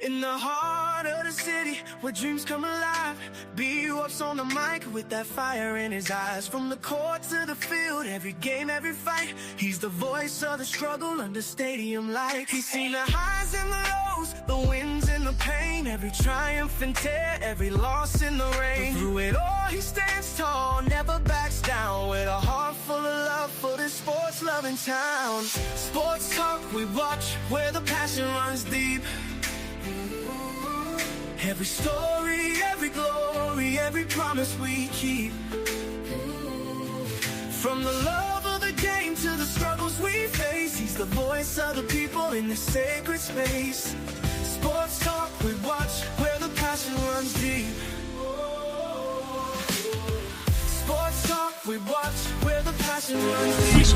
In the heart of the city, where dreams come alive, B-Up's on the mic with that fire in his eyes. From the court to the field, every game, every fight, he's the voice of the struggle under stadium lights. He's seen the highs and the lows, the wins and the pain, every triumph and tear, every loss in the rain. But through it all, he stands tall, never backs down, with a heart full of love for this sports-loving town. Sports talk we watch, where the passion runs deep. Every story, every glory, every promise we keep. From the love of the game to the struggles we face, he's the voice of the people in this sacred space. Sports talk we watch, where the passion runs deep. Sports talk we watch, where the passion runs deep.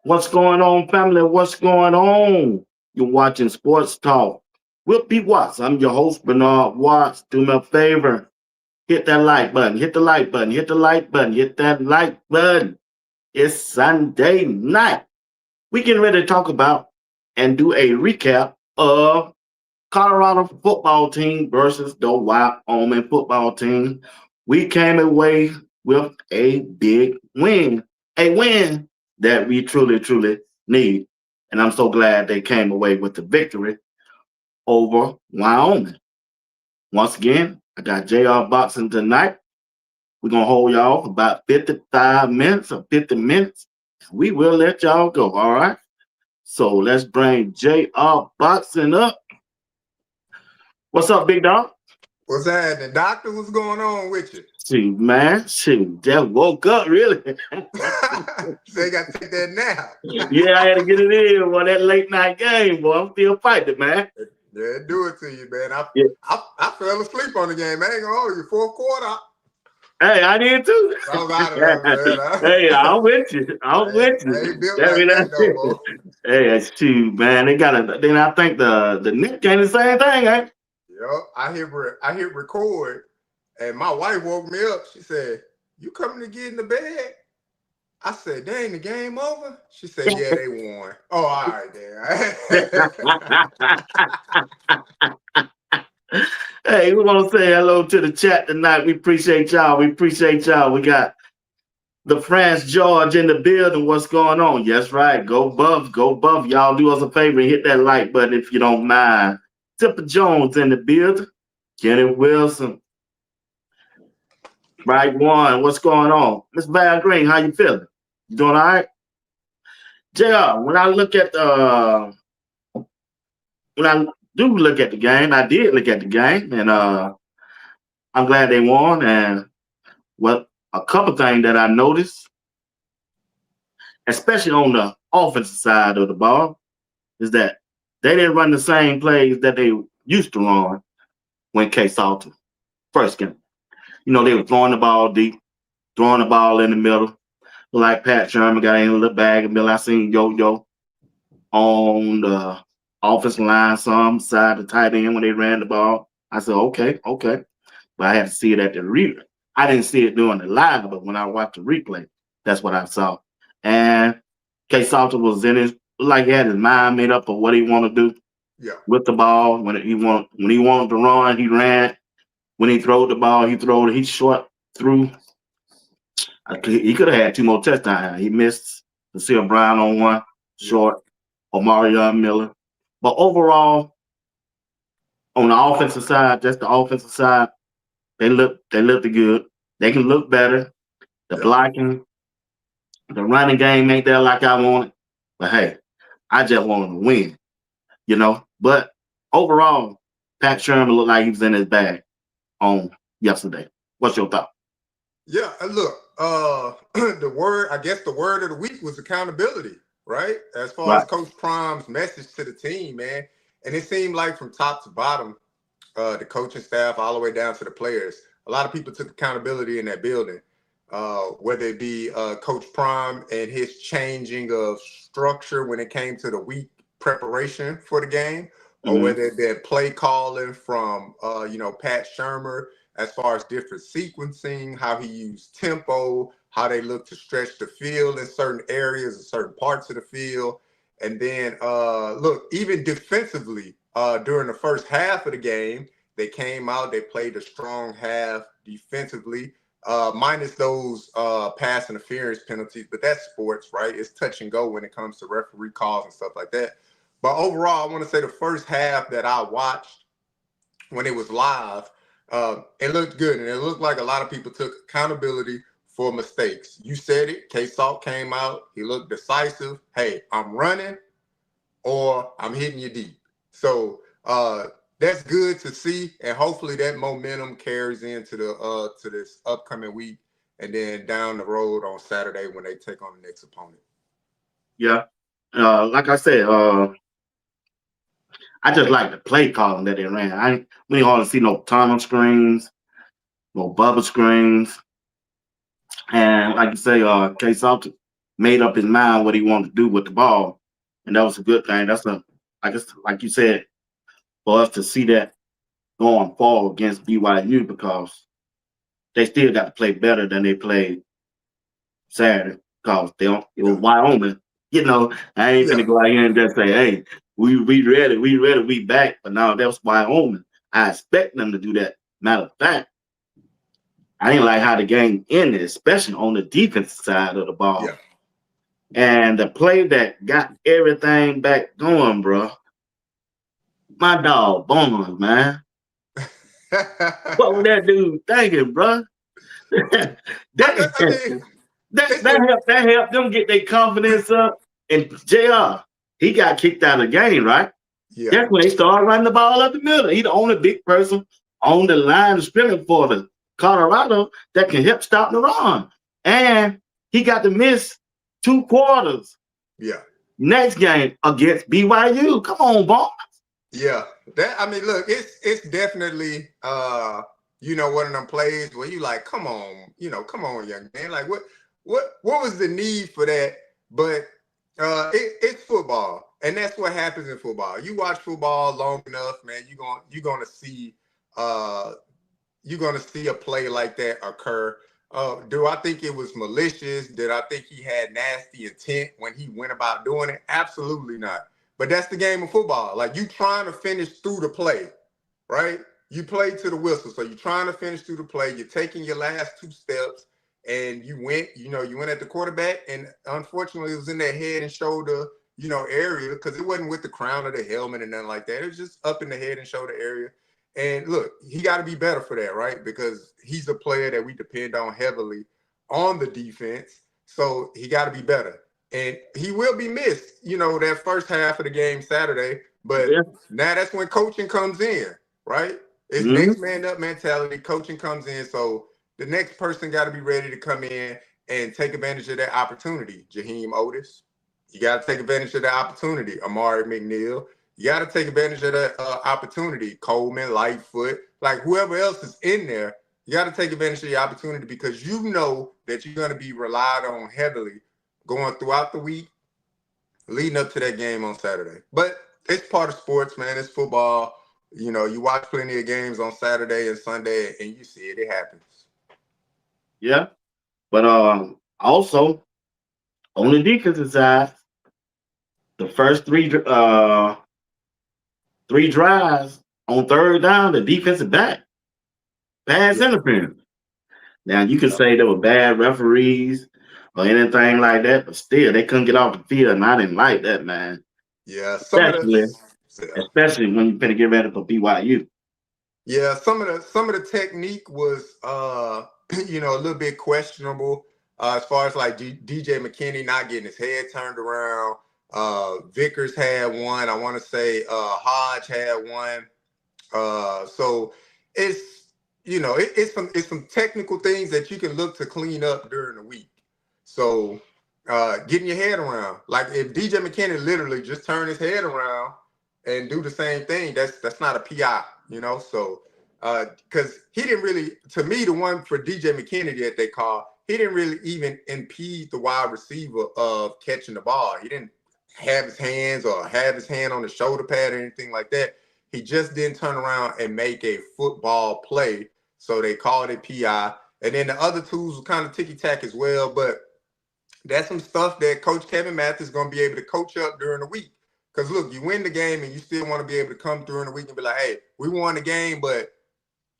What's going on, family? What's going on? You're watching Sports Talk with B. Watts. I'm your host, Bernard Watts. Do me a favor. Hit that like button. Hit the like button. Hit the like button. Hit that like button. It's Sunday night. We getting ready to talk about and do a recap of Colorado football team versus the Wyoming football team. We came away with a big win. A win that we truly need. And I'm so glad they came away with the victory over Wyoming. Once again, I got JR Boxing tonight. We're going to hold y'all for about 55 minutes or 50 minutes. We will let y'all go, all right? So let's bring JR Boxing up. What's up, big dog? What's happening, doctor? What's going on with you? Shoot, man. Shoot, just woke up, really. So you got to take that nap. Yeah, I had to get it in for that late night game, boy. I'm still fighting, man. Yeah, do it to you, man. I fell asleep on the game. I ain't gonna hold you. Fourth quarter. Hey, I did too. I was out of there, man. Hey, I'm with you. I'm with you. I ain't built like that, no more. Hey, that's true, man. They got it. Then I think the Nick ain't the same thing, eh? Yep. I hit record, and my wife woke me up. She said, "You coming to get in the bed?" I said, "Dang, the game over?" She said, "Yeah, they won." Oh, all right, then. Hey, we want to say hello to the chat tonight. We appreciate y'all. We appreciate y'all. We got the France George in the building. What's going on? Yes, right. Go Buff. Go Buff. Y'all do us a favor and hit that like button if you don't mind. Tipper Jones in the building. Kenny Wilson. Right one. What's going on? Miss Val Green, how you feeling? You doing all right? JR, when I look at when I do look at the game, I did look at the game, and I'm glad they won. And a couple things that I noticed, especially on the offensive side of the ball, is that they didn't run the same plays that they used to run when Case Salter first came. You know, they were throwing the ball deep, throwing the ball in the middle, like Pat Sherman got in a little bag of middle. I seen Yo-Yo on the offensive line, some side the tight end when they ran the ball. I said, okay. But I had to see it at the replay. I didn't see it during the live, but when I watched the replay, that's what I saw. And Case Salter was in his, like he had his mind made up of what he wanted to do with the ball. When he wanted to run, he ran. When he threw the ball, he threw it. He short through. He could have had 2 more touchdowns. He missed Cecile Brown on one short, Omarion Miller. But overall, on the offensive side, just the offensive side, they looked good. They can look better. The Yeah. blocking, the running game ain't there like I wanted. But hey, I just want them to win, you know. But overall, Pat Sherman looked like he was in his bag on yesterday. What's your thought? Yeah, look, the word of the week was accountability, right? As far as Right. Coach Prime's message to the team, man. And it seemed like from top to bottom, the coaching staff all the way down to the players, a lot of people took accountability in that building. Whether it be Coach Prime and his changing of structure when it came to the week preparation for the game, or Mm-hmm. whether it be play calling from Pat Shermer as far as different sequencing, how he used tempo, how they look to stretch the field in certain areas and certain parts of the field. And then look, even defensively, during the first half of the game, they came out, they played a strong half defensively, minus those pass interference penalties. But that's sports, right? It's touch and go when it comes to referee calls and stuff like that. But overall, I want to say the first half that I watched when it was live, it looked good. And it looked like a lot of people took accountability for mistakes. You said it. K-Salt came out. He looked decisive. Hey, I'm running or I'm hitting you deep. So that's good to see, and hopefully that momentum carries into the to this upcoming week, and then down the road on Saturday when they take on the next opponent. Yeah. Like I said, I just like the play calling that they ran. We didn't hardly see no tunnel screens, no bubble screens. And like you say, K Salt made up his mind what he wanted to do with the ball. And that was a good thing. I guess like you said, for us to see that going forward against BYU because they still got to play better than they played Saturday because it was Yeah, Wyoming. You know, I ain't yeah, gonna go out here and just say, hey, we ready, we back. But now that was Wyoming. I expect them to do that. Matter of fact, I didn't like how the game ended, especially on the defensive side of the ball. yeah. And the play that got everything back going, bro, my dog Bones, man. What was that dude thinking, bro? that, I mean, it's a that helped them get their confidence up. And JR, he got kicked out of the game, right? yeah, That's when they started running the ball up the middle. He the only big person on the line of scrimmage for the Colorado that can help stop the run. And he got to miss 2 quarters yeah, next game against BYU. Come on, Bones. yeah. That I mean, look, it's definitely one of them plays where you like, come on, young man. Like what was the need for that? But it's football, and that's what happens in football. You watch football long enough, man. Uh, you're gonna see a play like that occur. Do I think it was malicious? Did I think he had nasty intent when he went about doing it? Absolutely not. But that's the game of football. Like you trying to finish through the play, right? You play to the whistle, so you're trying to finish through the play. You're taking your last 2 steps, and you went at the quarterback, and unfortunately, it was in that head and shoulder, area because it wasn't with the crown of the helmet and nothing like that. It was just up in the head and shoulder area. And look, he got to be better for that, right? Because he's a player that we depend on heavily on the defense. So he got to be better. And he will be missed, that first half of the game Saturday. But Yeah. now that's when coaching comes in, right? It's Mm-hmm. next man up mentality. Coaching comes in. So the next person got to be ready to come in and take advantage of that opportunity. Jaheim Otis, you got to take advantage of that opportunity. Amari McNeil, you got to take advantage of that opportunity. Coleman, Lightfoot, like whoever else is in there, you got to take advantage of the opportunity because you know that you're going to be relied on heavily going throughout the week, leading up to that game on Saturday. But it's part of sports, man. It's football. You watch plenty of games on Saturday and Sunday, and you see it. It happens. Yeah. But also on the defensive side, the first three drives on third down, the defensive back pass Yeah. interference. Now you can Yeah. say there were bad referees or anything like that, but still they couldn't get off the field, and I didn't like that, man. Yeah. Especially, Yeah. especially when you're gonna get ready for BYU. Yeah, some of the technique was a little bit questionable as far as like DJ McKinney not getting his head turned around. Vickers had one. I want to say Hodge had one. So it's it's some technical things that you can look to clean up during the week. So getting your head around, like if DJ McKinney literally just turn his head around and do the same thing, that's not a PI, So because he didn't really, to me, the one for DJ McKinney that they call, he didn't really even impede the wide receiver of catching the ball. He didn't have his hands or have his hand on the shoulder pad or anything like that. He just didn't turn around and make a football play. So they called it PI. And then the other tools were kind of ticky-tack as well. But that's some stuff that Coach Kevin Mathis is going to be able to coach up during the week. Because, look, you win the game and you still want to be able to come during the week and be like, hey, we won the game, but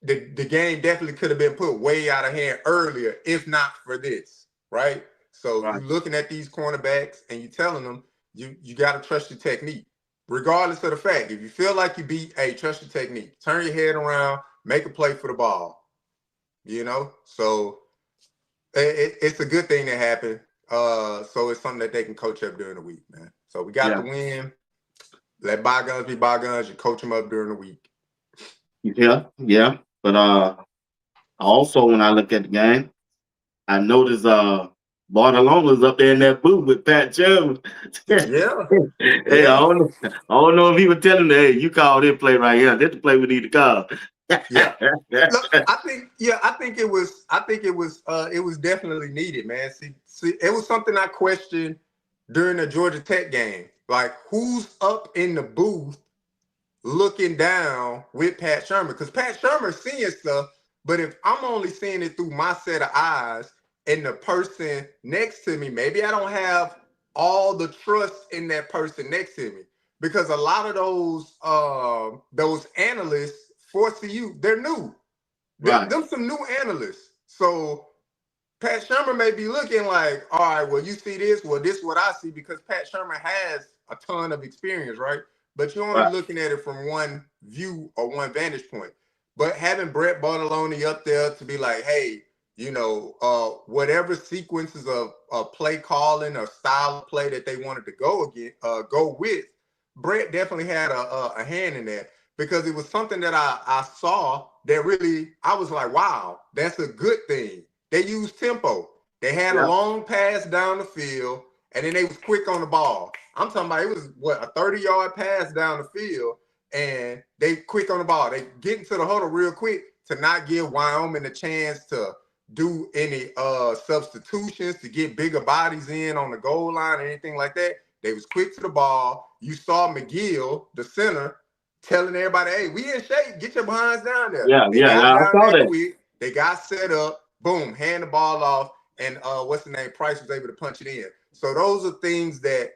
the game definitely could have been put way out of hand earlier if not for this, right? So Right. you're looking at these cornerbacks and you're telling them you got to trust your technique, regardless of the fact. If you feel like you beat, hey, trust your technique. Turn your head around, make a play for the ball. So it's a good thing that happened. So it's something that they can coach up during the week, man. So we got Yeah. the win. Let bygones be bygones. You coach them up during the week. Yeah. Yeah. But also when I look at the game, I noticed Barcelona's up there in that booth with Pat Jones. Hey, Yeah, I yeah. don't know if he was telling them, hey, you call this play right here. That's the play we need to call. Yeah. Look, I think it was definitely needed, man. See, it was something I questioned during the Georgia Tech game. Like, who's up in the booth looking down with Pat Shermer? Because Pat Shermer's seeing stuff, but if I'm only seeing it through my set of eyes and the person next to me, maybe I don't have all the trust in that person next to me. Because a lot of those analysts for CU, they're new. Right. Them some new analysts. So Pat Shermer may be looking like, all right, well, you see this, well, this is what I see, because Pat Shermer has a ton of experience, right? But you're only Right. looking at it from one view or one vantage point. But having Brett Bartolone up there to be like, hey, whatever sequences of play calling or style of play that they wanted to go with, Brett definitely had a hand in that, because it was something that I saw that really, I was like, wow, that's a good thing. They used tempo. They had a Yeah. long pass down the field, and then they was quick on the ball. I'm talking about, it was what, a 30-yard pass down the field, and they quick on the ball. They get into the huddle real quick to not give Wyoming a chance to do any substitutions, to get bigger bodies in on the goal line or anything like that. They was quick to the ball. You saw McGill, the center, telling everybody, hey, we in shape. Get your behinds down there. Yeah. They Yeah. got Yeah. I down saw there that. quick. They got set up. Boom, hand the ball off. And what's the name? Price was able to punch it in. So those are things that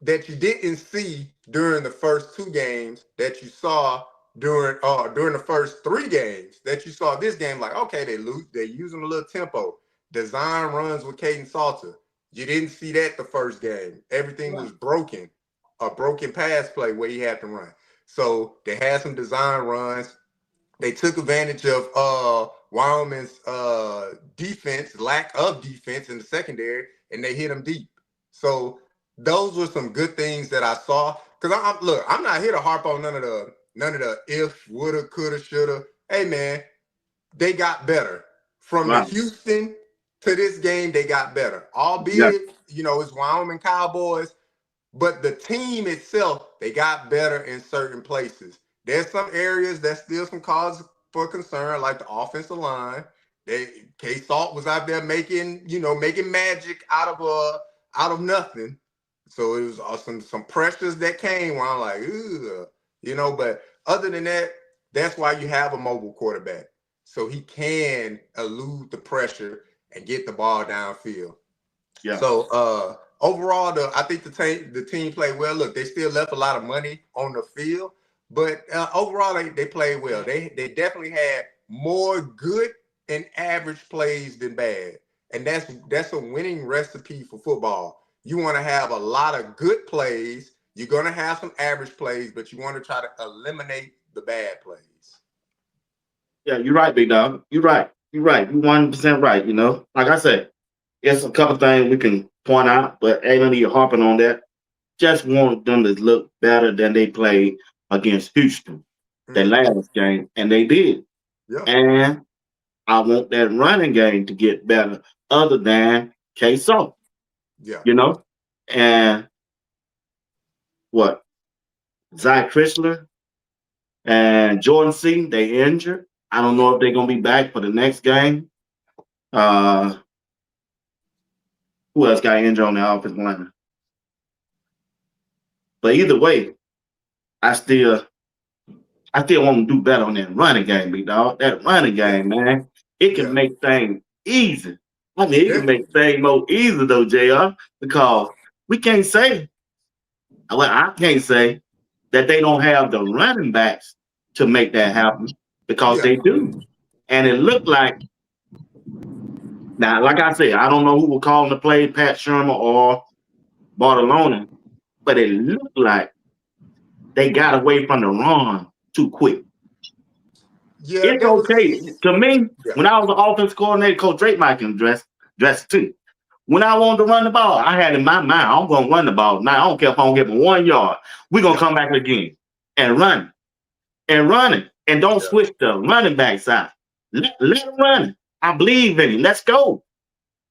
you didn't see during the first two games that you saw during the first three games that you saw this game. Like, okay, they're using a little tempo. Design runs with Caden Salter. You didn't see that the first game. Everything Right. was broken, a broken pass play where he had to run. So they had some design runs. They took advantage of Wyoming's defense, lack of defense in the secondary, and they hit them deep. So those were some good things that I saw. Because I'm not here to harp on none of the if, woulda, coulda, shoulda. Hey man, they got better from the Right. Houston to this game. They got better, Yeah. albeit it's Wyoming Cowboys. But the team itself, they got better in certain places. There's some areas that's still some cause for concern, like the offensive line. K Salt was out there making magic out of nothing. So it was some pressures that came where I'm like, ugh. But other than that, that's why you have a mobile quarterback. So he can elude the pressure and get the ball downfield. Yeah. So overall, I think the team played well. Look, they still left a lot of money on the field, but overall they played well. They definitely had more good in average plays than bad. And that's a winning recipe for football. You want to have a lot of good plays. You're going to have some average plays, but you want to try to eliminate the bad plays. Yeah, you're right, big dog. You're right. You're right. You're 100% right. Like I said, it's a couple things we can point out, but ain't no need harping on that. Just want them to look better than they played against Houston the last game, and they did. Yeah. And I want that running game to get better, other than Queso. Yeah. And what? Zach Chrysler and Jordan C. They injured. I don't know if they're gonna be back for the next game. Uh, who else got injured on the offensive line? But either way, I still want to do better on that running game, big dog. That running game, man, it can make things easy. I mean, it can make things more easy though, JR, because we can't say, well, I can't say that they don't have the running backs to make that happen, because they do. And it looked like, now, like I said, I don't know who was calling the play, Pat Shermer or Barcelona, but it looked like they got away from the run too quick. Yeah, it's okay. To me, when I was an offense coordinator, Coach Drake might can dress too. When I wanted to run the ball, I had in my mind, I'm going to run the ball. Now, I don't care if I don't get me 1 yard. We're going to come back again and run it. And don't switch the running back side. Let him run it. I believe in him. Let's go.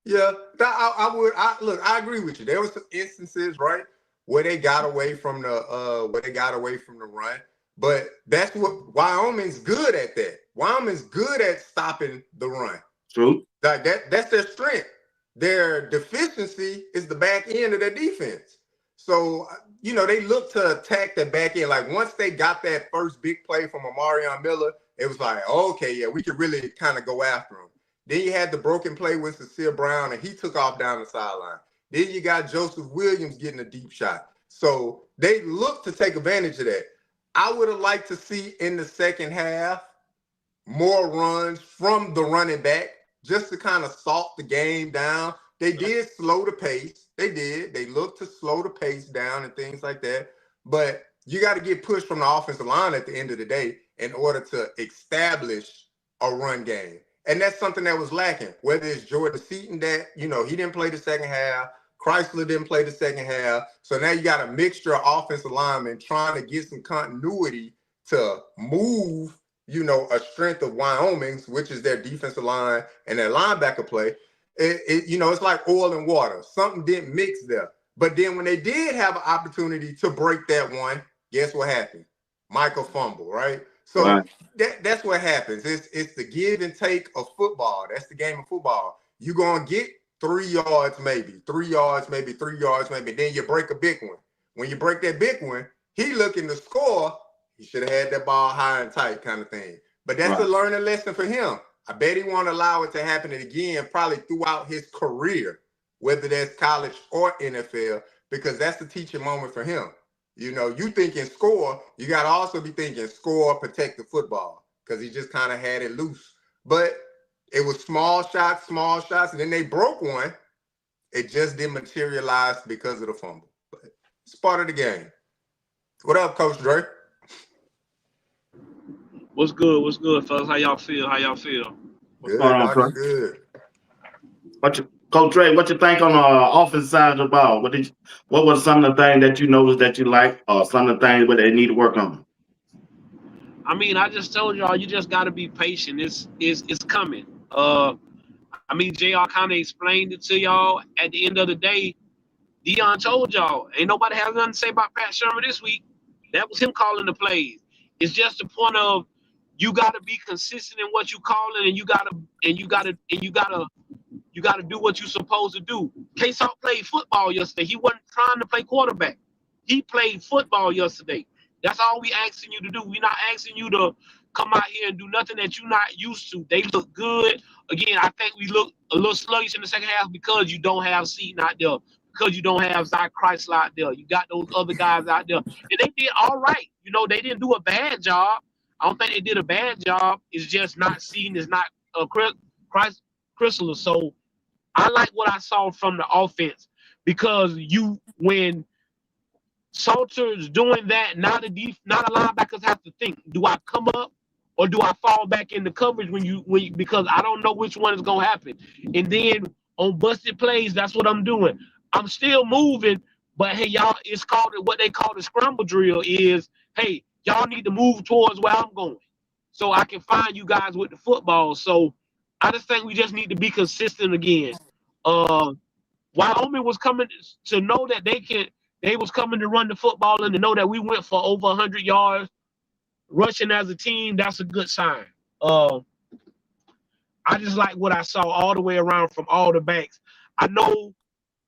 Yeah, I agree with you. There were some instances, right, where they got away from the run. But that's what Wyoming's good at. That Wyoming's good at stopping the run. True. Like that's their strength. Their deficiency is the back end of their defense. So they look to attack the back end. Like once they got that first big play from Amarion Miller, it was like, okay, yeah, we could really kind of go after him. Then you had the broken play with Cecile Brown, and he took off down the sideline. Then you got Joseph Williams getting a deep shot. So they look to take advantage of that. I would have liked to see in the second half more runs from the running back just to kind of salt the game down. They did slow the pace. They did. They looked to slow the pace down and things like that. But you got to get pushed from the offensive line at the end of the day in order to establish a run game. And that's something that was lacking, whether it's Jordan Seaton that, he didn't play the second half. Chrysler didn't play the second half. So now you got a mixture of offensive linemen trying to get some continuity to move, a strength of Wyoming's, which is their defensive line and their linebacker play. It's like oil and water. Something didn't mix there. But then when they did have an opportunity to break that one, guess what happened? Michael fumble, right? So that's what happens. It's the give and take of football. That's the game of football. You're going to get 3 yards, maybe 3 yards, maybe 3 yards, maybe. Then you break a big one. When you break that big one, he looking to score. He should have had that ball high and tight kind of thing. But that's a learning lesson for him. I bet he won't allow it to happen again probably throughout his career, whether that's college or NFL, because that's the teaching moment for him. You thinking score, you got to also be thinking score, protect the football, because he just kind of had it loose. But it was small shots, and then they broke one. It just didn't materialize because of the fumble. But it's part of the game. What up, Coach Dre? What's good, fellas? How y'all feel? Good, good. Coach Dre, what you think on the offensive side of the ball? What was some of the things that you noticed that you like, or some of the things where they need to work on? I mean, I just told y'all, you just got to be patient. It's coming. JR kind of explained it to y'all. At the end of the day, Dion told y'all, ain't nobody has nothing to say about Pat Shermer this week. That was him calling the plays. It's just the point of you got to be consistent in what you calling, and you got to do what you're supposed to do. K-Salt played football yesterday. He wasn't trying to play quarterback. He played football yesterday. That's all we asking you to do. We're not asking you to come out here and do nothing that you're not used to. They look good. Again, I think we look a little sluggish in the second half because you don't have Seaton out there, because you don't have Zach Chrysler out there. You got those other guys out there. And they did all right. They didn't do a bad job. I don't think they did a bad job. It's just not Seaton is not Chrysalis. So I like what I saw from the offense because when Salter's doing that, now not a linebackers have to think, do I come up or do I fall back into coverage because I don't know which one is gonna happen. And then on busted plays, that's what I'm doing. I'm still moving, but hey, y'all, it's called what they call the scramble drill is, hey, y'all need to move towards where I'm going so I can find you guys with the football. So I just think we just need to be consistent again. Wyoming was coming to know that they was coming to run the football and to know that we went for over 100 yards rushing as a team. That's a good sign. I just like what I saw all the way around from all the backs. I know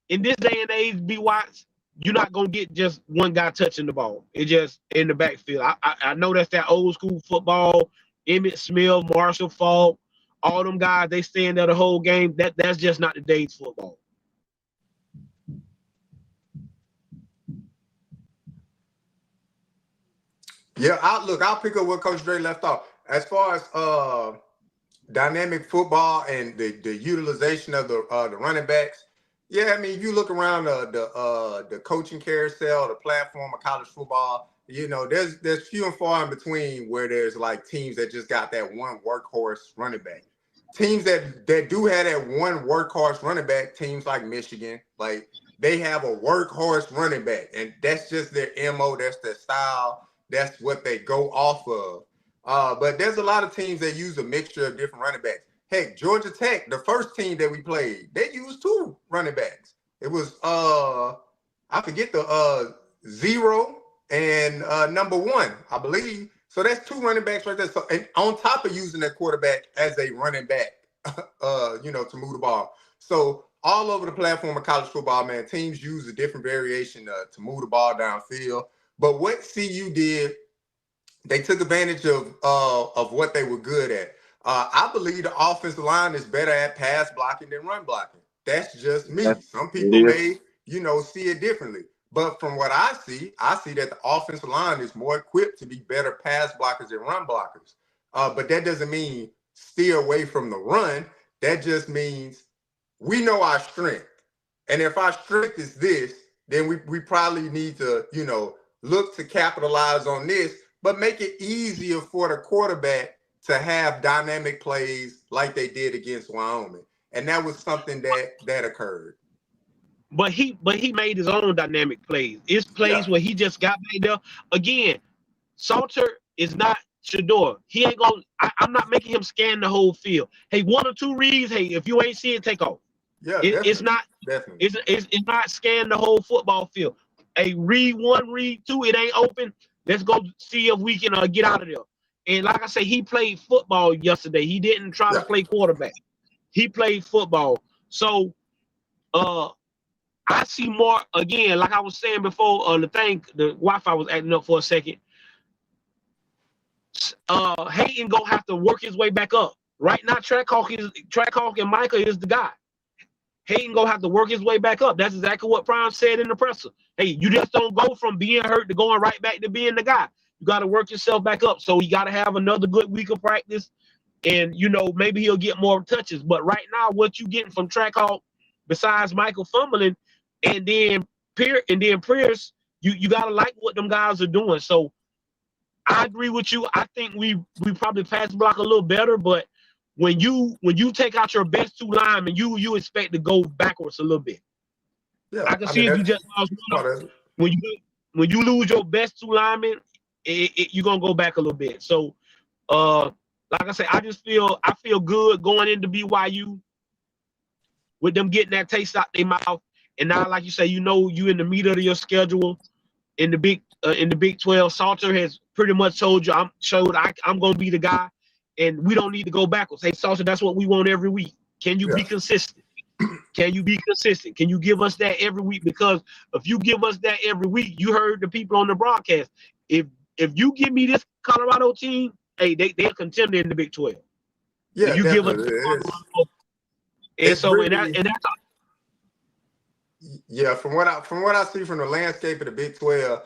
in this day and age, B. Watts, you're not gonna get just one guy touching the ball. It just in the backfield. I know that's that old school football. Emmitt Smith, Marshall Faulk, all them guys, they stand there the whole game. That's just not today's football. Yeah, I'll pick up where Coach Dre left off. As far as dynamic football and the utilization of the running backs. Yeah, I mean, you look around the coaching carousel, the platform of college football. You know, there's few and far in between where there's like teams that just got that one workhorse running back. Teams that do have that one workhorse running back, teams like Michigan, like they have a workhorse running back, and that's just their MO, that's their style, that's what they go off of. But there's a lot of teams that use a mixture of different running backs. Heck, Georgia Tech, the first team that we played, they used two running backs. It was I forget the 0 and number 1, I believe. So that's two running backs right there. So and on top of using that quarterback as a running back, to move the ball. So all over the platform of college football, man, teams use a different variation to move the ball downfield. But what CU did, they took advantage of what they were good at. I believe the offensive line is better at pass blocking than run blocking. That's just me. Some people may, see it differently. But from what I see that the offensive line is more equipped to be better pass blockers than run blockers. But that doesn't mean steer away from the run. That just means we know our strength. And if our strength is this, then we probably need to, look to capitalize on this, but make it easier for the quarterback to have dynamic plays like they did against Wyoming. And that was something that occurred. But he made his own dynamic plays. It's plays where he just got back there. Again, Salter is not Shador. He ain't gonna. I'm not making him scan the whole field. Hey, 1 or 2 reads. Hey, if you ain't see it, take off. Yeah, it's not. Definitely. It's not scan the whole football field. Hey, read 1, read 2. It ain't open. Let's go see if we can get out of there. And like I say, he played football yesterday. He didn't try to play quarterback. He played football. So, I see more, again, like I was saying before, the Wi-Fi was acting up for a second. Hayden gonna have to work his way back up. Right now, Trackhawk and Micah is the guy. Hayden gonna have to work his way back up. That's exactly what Prime said in the presser. Hey, you just don't go from being hurt to going right back to being the guy. You got to work yourself back up. So you got to have another good week of practice, and maybe he'll get more touches. But right now, what you getting from Trackhawk, besides Michael fumbling, and then Pierce, you gotta like what them guys are doing. So I agree with you. I think we probably pass block a little better, but when you take out your best 2 linemen, you expect to go backwards a little bit. Yeah, I can see if you just lost one. When you lose your best 2 linemen, you're gonna go back a little bit. So like I say, I feel good going into BYU with them getting that taste out their mouth. And now, like you say, you in the meat of your schedule in the Big 12. Salter has pretty much told you, I'm going to be the guy, and we don't need to go backwards. Hey, Salter, that's what we want every week. Can you be consistent? Can you be consistent? Can you give us that every week? Because if you give us that every week, you heard the people on the broadcast. If you give me this Colorado team, hey, they're contender in the Big 12. Yeah, if you give us that's yeah, from what I see from the landscape of the Big 12,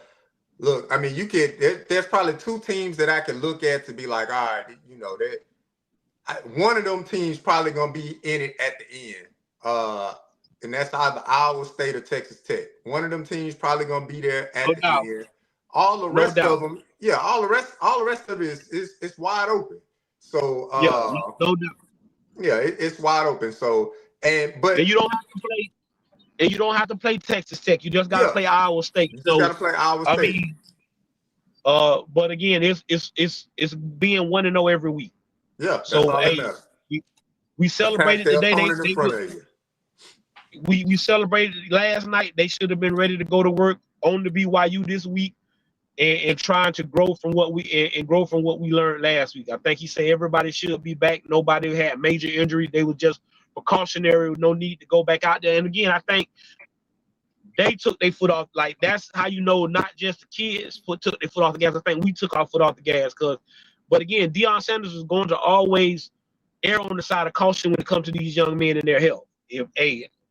look, I mean, there's probably 2 teams that I can look at to be like, all right, that one of them teams probably gonna be in it at the end. And that's either Iowa State or Texas Tech. One of them teams probably gonna be there at No the doubt. end. All the No rest of doubt. them, yeah, all the rest of it is it's wide open. So Yeah, no doubt. yeah, it's wide open. So but And you don't have to play. And you don't have to play Texas Tech. You just got to yeah, play Iowa State. you just So gotta play Iowa I State. mean, but again, it's being 1-0 every week. Yeah, that's So all that hey, matters. we Attack celebrated their today. opponent in front of you. We celebrated last night. They should have been ready to go to work on the BYU this week and trying to grow from what we grow from what we learned last week. I think he said everybody should be back. Nobody had major injuries. They were just precautionary with no need to go back out there. And again, I think they took their foot off. Like that's how you know not just the kids took their foot off the gas. I think we took our foot off the gas but again, Deion Sanders is going to always err on the side of caution when it comes to these young men and their health. If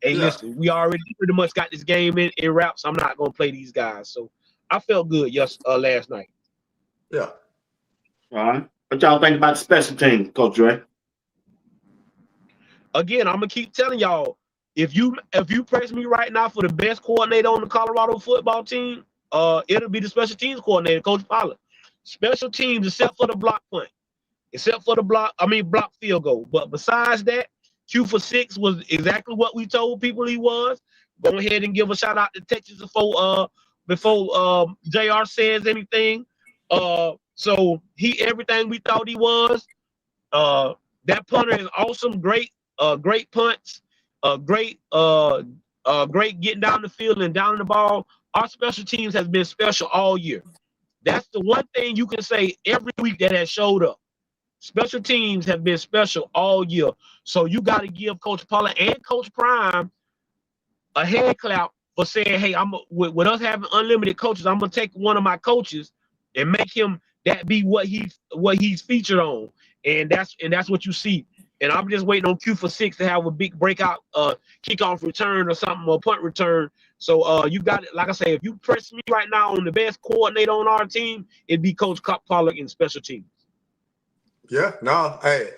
listen, we already pretty much got this game in wraps. I'm not gonna play these guys. So I felt good last night. Yeah. All right. What y'all think about the special team, Coach Dre? Again, I'm gonna keep telling y'all, if you press me right now for the best coordinator on the Colorado football team, it'll be the special teams coordinator, Coach Pollard. Special teams, except for the block punt, except for the block field goal. But besides that, Q for 6 was exactly what we told people he was. Go ahead and give a shout out to Texas before JR says anything. So he everything we thought he was. That punter is awesome, great punts, great getting down the field and down the ball. Our special teams has been special all year. That's the one thing you can say every week that has showed up. Special teams have been special all year. So you got to give Coach Pollard and Coach Prime a hand clap for saying, hey, with us having unlimited coaches, I'm gonna take one of my coaches and make him that be what he's featured on. And that's what you see. And I'm just waiting on Q for 6 to have a big breakout kickoff return or something, or punt return. So you got it. Like I say, if you press me right now on the best coordinator on our team, it'd be Coach Pollard in special teams. Yeah, no, hey,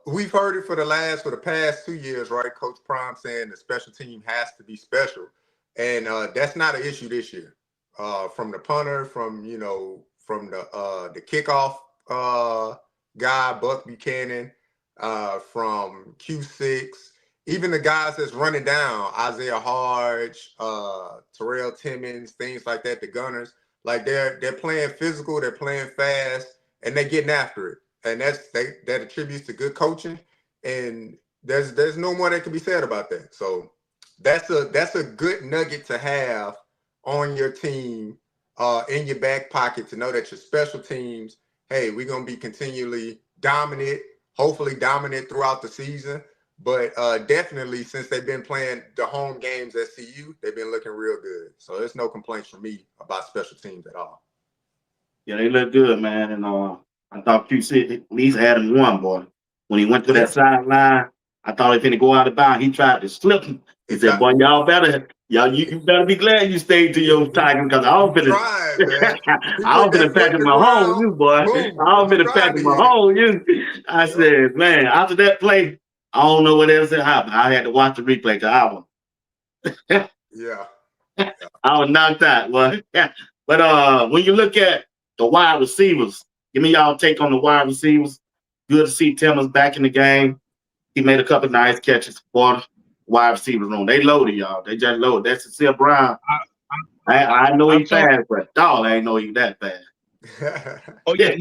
we've heard it for the past 2 years, right? Coach Prime saying the special team has to be special, and that's not an issue this year. From the punter, from the kickoff guy Buck Buchanan, from Q6, even the guys that's running down Isaiah Hodge, Terrell Timmons, things like that, the gunners, like they're playing physical, they're playing fast, and they're getting after it. And that attributes to good coaching, and there's no more that can be said about that. So that's a good nugget to have on your team, in your back pocket, to know that your special teams, hey, we're gonna be continually dominant, hopefully dominant throughout the season. But definitely, since they've been playing the home games at CU, they've been looking real good. So there's no complaints from me about special teams at all. Yeah, they look good, man. And I thought QC at least had him one, boy. When he went to that sideline, I thought he was going to go out of bounds. He tried to slip him. He said, boy, you better be glad you stayed to your Tiger, because I was finna pack him a hole, you, boy. Boom, I was finna pack him a hole, you. I said, man, after that play, I don't know what else happened. I had to watch the replay because I was knocked out, boy. But when you look at the wide receivers, give me y'all take on the wide receivers. Good to see Timmons back in the game. He made a couple nice catches for the wide receivers room. They loaded, y'all. They just loaded. That's Cecile Brown. I know he's fast, but dog, I ain't know he that fast. Oh yeah,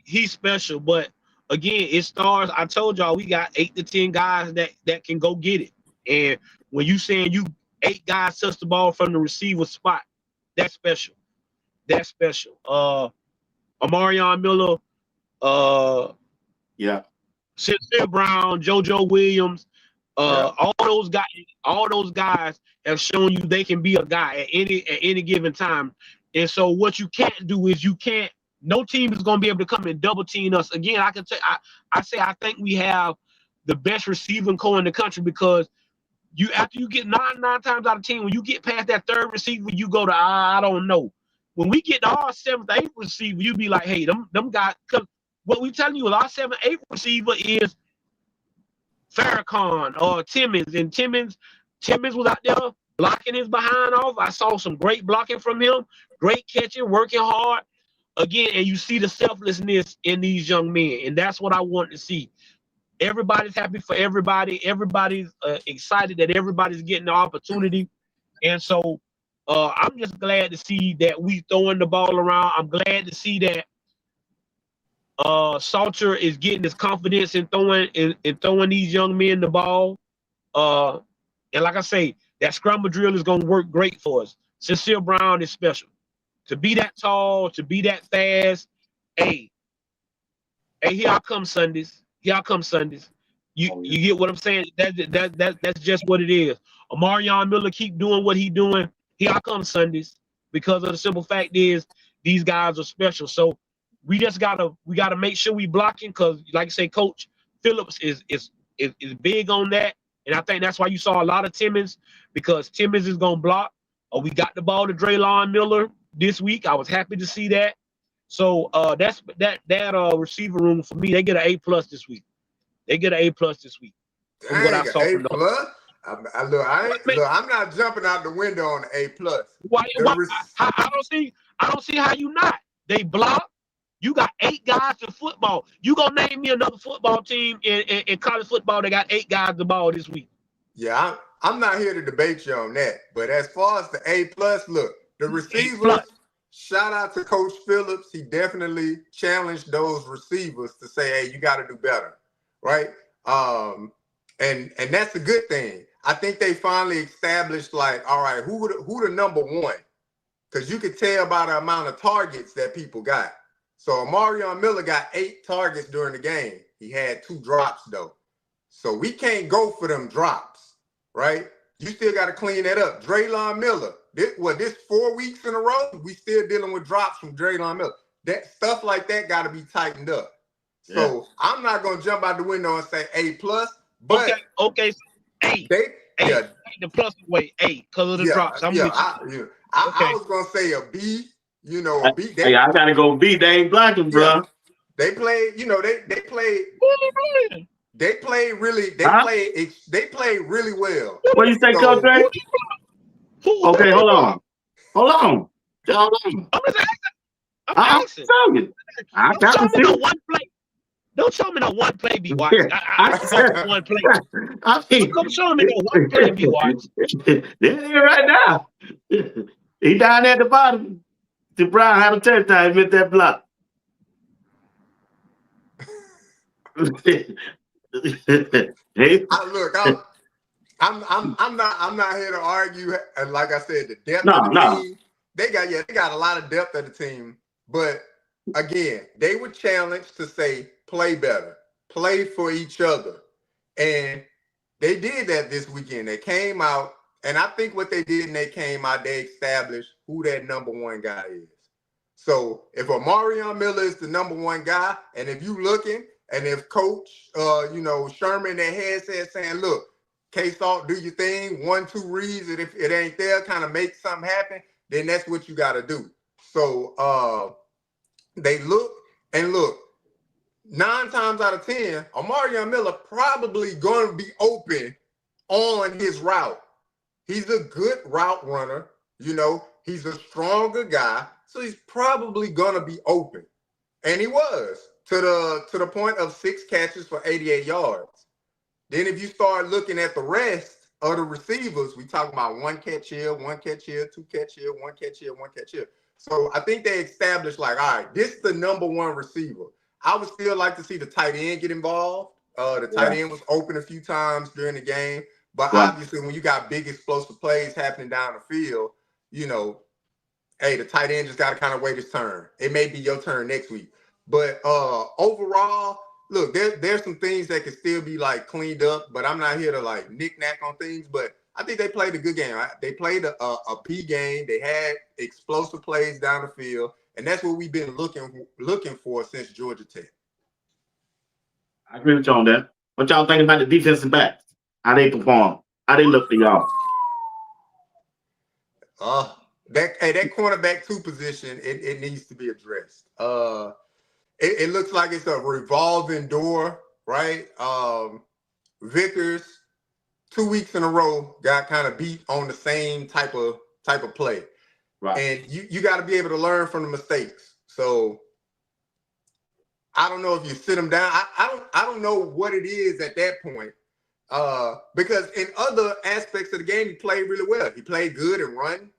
he's special. But again, it starts. I told y'all we got 8 to 10 guys that can go get it. And when you saying 8 guys touch the ball from the receiver spot, that's special. That's special. Amarion Miller, Cynthia Brown, JoJo Williams, all those guys have shown you they can be a guy at any given time. And so what you can't do is no team is going to be able to come and double team us. Again, I think we have the best receiving core in the country, because after you get nine times out of 10, when you get past that third receiver, you go to I don't know. When we get to our 7th, 8th receiver, you be like, hey, them guys, what we telling you, our 7-8 receiver is Farrakhan or Timmons, and Timmons was out there blocking his behind off. I saw some great blocking from him, great catching, working hard again, and you see the selflessness in these young men, and that's what I want to see. Everybody's happy for everybody. Everybody's excited that everybody's getting the opportunity, and so I'm just glad to see that we throwing the ball around. I'm glad to see that Salter is getting his confidence in throwing these young men the ball. And like I say, that scramble drill is going to work great for us. Sincere Brown is special. To be that tall, to be that fast, hey, here I come Sundays. Here I come Sundays. You get what I'm saying? That's just what it is. Omarion Miller keep doing what he doing. Here I come Sundays. Because of the simple fact is these guys are special. So we gotta make sure we blocking, because like I say, Coach Phillips is big on that. And I think that's why you saw a lot of Timmons, because Timmons is gonna block. We got the ball to Draylon Miller this week. I was happy to see that. So that's that receiver room for me. They get an A+ this week. They get an A+ this week. From what I Dang, saw A from them. plus. I'm not jumping out the window on the A plus. Why I don't see how you not. They block. You got 8 guys in football. You gonna name me another football team in college football that got 8 guys the ball this week? Yeah, I'm not here to debate you on that. But as far as the A plus, look, the receivers. A+. Shout out to Coach Phillips. He definitely challenged those receivers to say, "Hey, you got to do better," right? And that's a good thing. I think they finally established, like, all right, who the number one? Because you could tell by the amount of targets that people got. So Omarion Miller got 8 targets during the game. He had 2 drops though, so we can't go for them drops, right? You still got to clean that up. Draylon Miller. This 4 weeks in a row, we still dealing with drops from Draylon Miller. That stuff like that got to be tightened up. So I'm not gonna jump out the window and say A+, but okay, A. Take the plus away, A, because of the drops. I'm with you. I was gonna say a B. You know, a B. Hey, I gotta go B. They ain't blocking, bro. They played. You know, they played. They played really. They played really well. What do you say, Coach Ray? Okay, hold on. I'm asking. I got to see. Don't show me no one play be watching. I one play. Come show me no one play be watching. They're here right now. He down there at the bottom. The Brown had a touchdown. He missed that block. Hey. I'm not here to argue. And like I said, the depth of the team, they got a lot of depth of the team. But again, they were challenged to say, play better, play for each other. And they did that this weekend. They came out, and I think what they did when they came out, they established who that number one guy is. So if Omarion Miller is the number one guy, and if you looking, and if Coach Sherman, their headset saying, look, K-Salt, do your thing, 1-2 reads, and if it ain't there, kind of make something happen, then that's what you got to do. So they look, 9 times out of 10, Omarion Miller probably going to be open on his route. He's a good route runner. You know, he's a stronger guy, so he's probably going to be open. And he was to the point of 6 catches for 88 yards. Then if you start looking at the rest of the receivers, we talk about 1 catch here, 1 catch here, 2 catch here, 1 catch here, 1 catch here. So I think they established, like, all right, this is the number one receiver. I would still like to see the tight end get involved. The tight end was open a few times during the game. But obviously, when you got big explosive plays happening down the field, you know, hey, the tight end just got to kind of wait his turn. It may be your turn next week. But overall, look, there's some things that can still be, like, cleaned up. But I'm not here to, like, knick-knack on things. But I think they played a good game. They played a P game. They had explosive plays down the field. And that's what we've been looking for since Georgia Tech. I agree with you on that. What y'all think about the defensive backs? How they perform? How they look for y'all? That cornerback 2 position, it needs to be addressed. it looks like it's a revolving door, right? Vickers 2 weeks in a row got kind of beat on the same type of play. Right. And you got to be able to learn from the mistakes. So I don't know if you sit them down. I don't know what it is at that point. Because in other aspects of the game, he played really well. He played good and run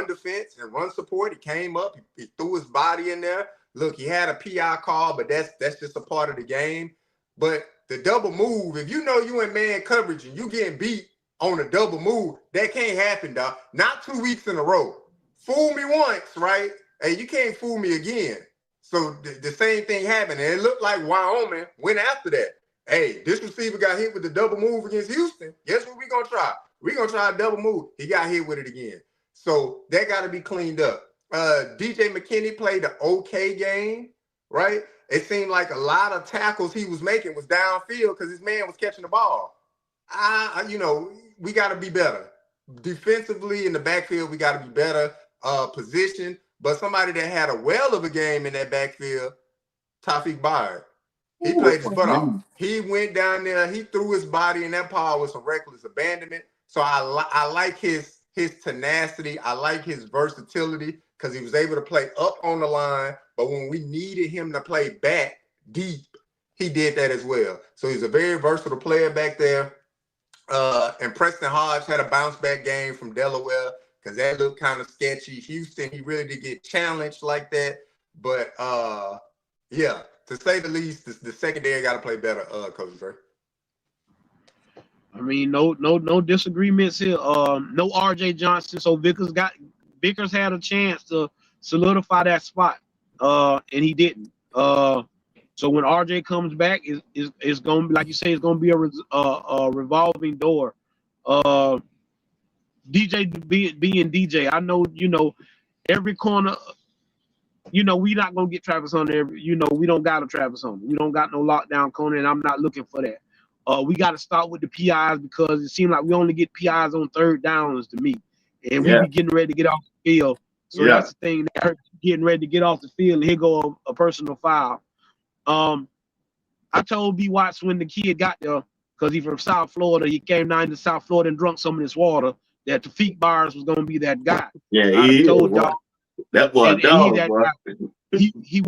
defense and run support. He came up, he threw his body in there. Look, he had a PI call, but that's just a part of the game. But the double move, if you know you in man coverage and you getting beat on a double move, that can't happen, dog. Not 2 weeks in a row. Fool me once, right? Hey, you can't fool me again. So the same thing happened. And it looked like Wyoming went after that. Hey, this receiver got hit with the double move against Houston. Guess what we're going to try? We're going to try a double move. He got hit with it again. So that got to be cleaned up. DJ McKinney played an okay game, right? It seemed like a lot of tackles he was making was downfield because his man was catching the ball. We got to be better. Defensively in the backfield, we got to be better positioned. But somebody that had a well of a game in that backfield, Tawfiq Byard. He played his butt off. He went down there. He threw his body in that pile with some reckless abandonment. So I like his tenacity. I like his versatility because he was able to play up on the line. But when we needed him to play back deep, he did that as well. So he's a very versatile player back there. And Preston Hodge had a bounce back game from Delaware because that looked kind of sketchy. Houston, he really did get challenged like that. But yeah. To say the least, the secondary got to play better, Coach Dre. I mean, no disagreements here. No RJ Johnson. So Vickers had a chance to solidify that spot, and he didn't. So when RJ comes back, it's going to be, like you say, it's going to be a revolving door. DJ being DJ, I know, every corner. We not gonna get Travis Hunter. We don't got a Travis Hunter. We don't got no lockdown corner, and I'm not looking for that. We got to start with the PIs because it seems like we only get PIs on third downs to me, and we be getting ready to get off the field. So that's the thing that hurts, getting ready to get off the field, and here go a personal foul. I told B Watts when the kid got there, because he's from South Florida, he came down to South Florida and drunk some of this water, that Tawfiq Byard was gonna be that guy. Yeah, I told y'all. That was dog, he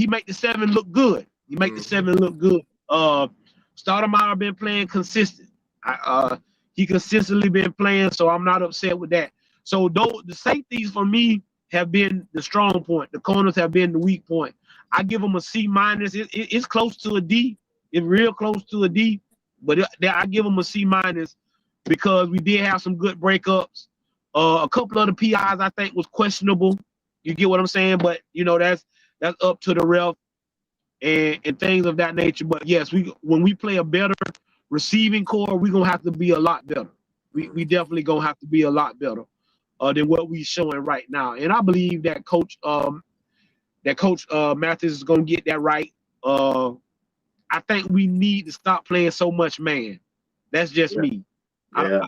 make the 7 look good. He make the 7 look good. Stoudemire been playing consistent. He consistently been playing, so I'm not upset with that. So the safeties for me have been the strong point. The corners have been the weak point. I give them a C-. It's close to a D. It's real close to a D, but I give them a C- because we did have some good breakups. A couple of the PIs I think was questionable. You get what I'm saying? But that's up to the ref and things of that nature. But yes, when we play a better receiving core, we're gonna have to be a lot better. We definitely gonna have to be a lot better than what we showing right now. And I believe that Coach Mathis is gonna get that right. I think we need to stop playing so much man. That's just me. Yeah.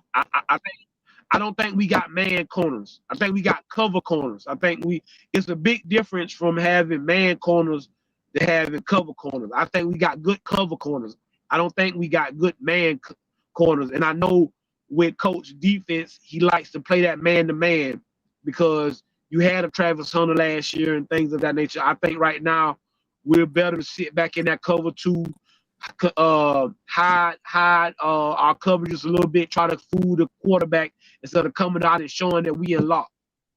I don't think we got man corners. I think we got cover corners. I think it's a big difference from having man corners to having cover corners. I think we got good cover corners. I don't think we got good man corners. And I know with Coach defense, he likes to play that man to man because you had a Travis Hunter last year and things of that nature. I think right now we're better to sit back in that cover 2, hide our coverages a little bit, try to fool the quarterback instead of coming out and showing that we in lock.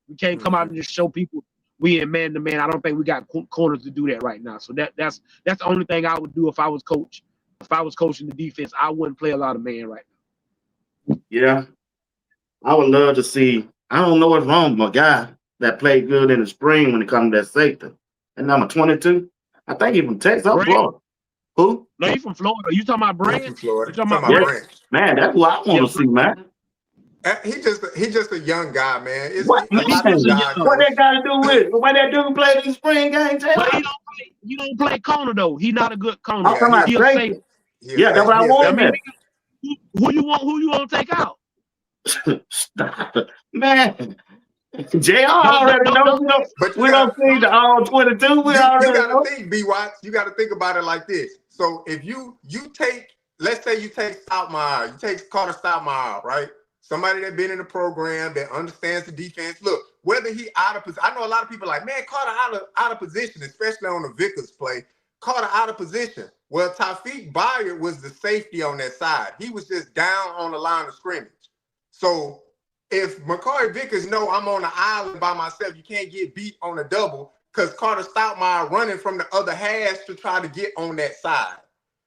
We can't come out and just show people we in man to man. I don't think we got corners to do that right now. So that's the only thing I would do if I was coach. If I was coaching the defense, I wouldn't play a lot of man right now. Yeah, I would love to see. I don't know what's wrong with my guy that played good in the spring when it comes to that safety. And number 22, I think he from Texas or Florida. Who? No, he from Florida. You talking about Brand? From Florida. You talking about Brand? Man, that's who I want to see, man. He's just a young guy, man. What that got to do with it? Why that dude played in the spring game? But he don't play corner though. He's not a good corner. I'm talking about safety. Yeah, that's what I want. Who you want to take out? Stop it, man. JR Don't, already don't, know. don't, But you We don't gotta see the all 22. We you already gotta know. think, B Watts, you gotta think about it like this. So if you take, let's say you take Stoudemire, you take Carter Stoudemire, right? Somebody that been in the program that understands the defense. Look, whether he out of position, I know a lot of people are like, man, Carter out of position, especially on the Vickers play. Carter out of position. Well, Taufik Bayard was the safety on that side. He was just down on the line of scrimmage. So if McCarty Vickers know I'm on the island by myself, you can't get beat on a double because Carter Stoudemire running from the other hash to try to get on that side.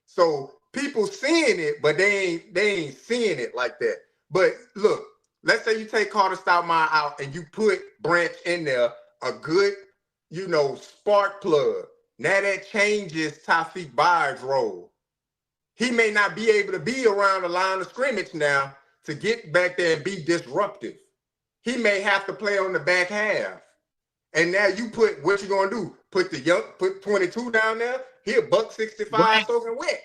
So people seeing it, but they ain't seeing it like that. But look, let's say you take Carter Stoudemire out and you put Branch in there, a good, spark plug. Now that changes Taufik Bayard's role. He may not be able to be around the line of scrimmage now to get back there and be disruptive. He may have to play on the back half. And now you put what you gonna do? Put 22 down there. He a $165 soaking wet.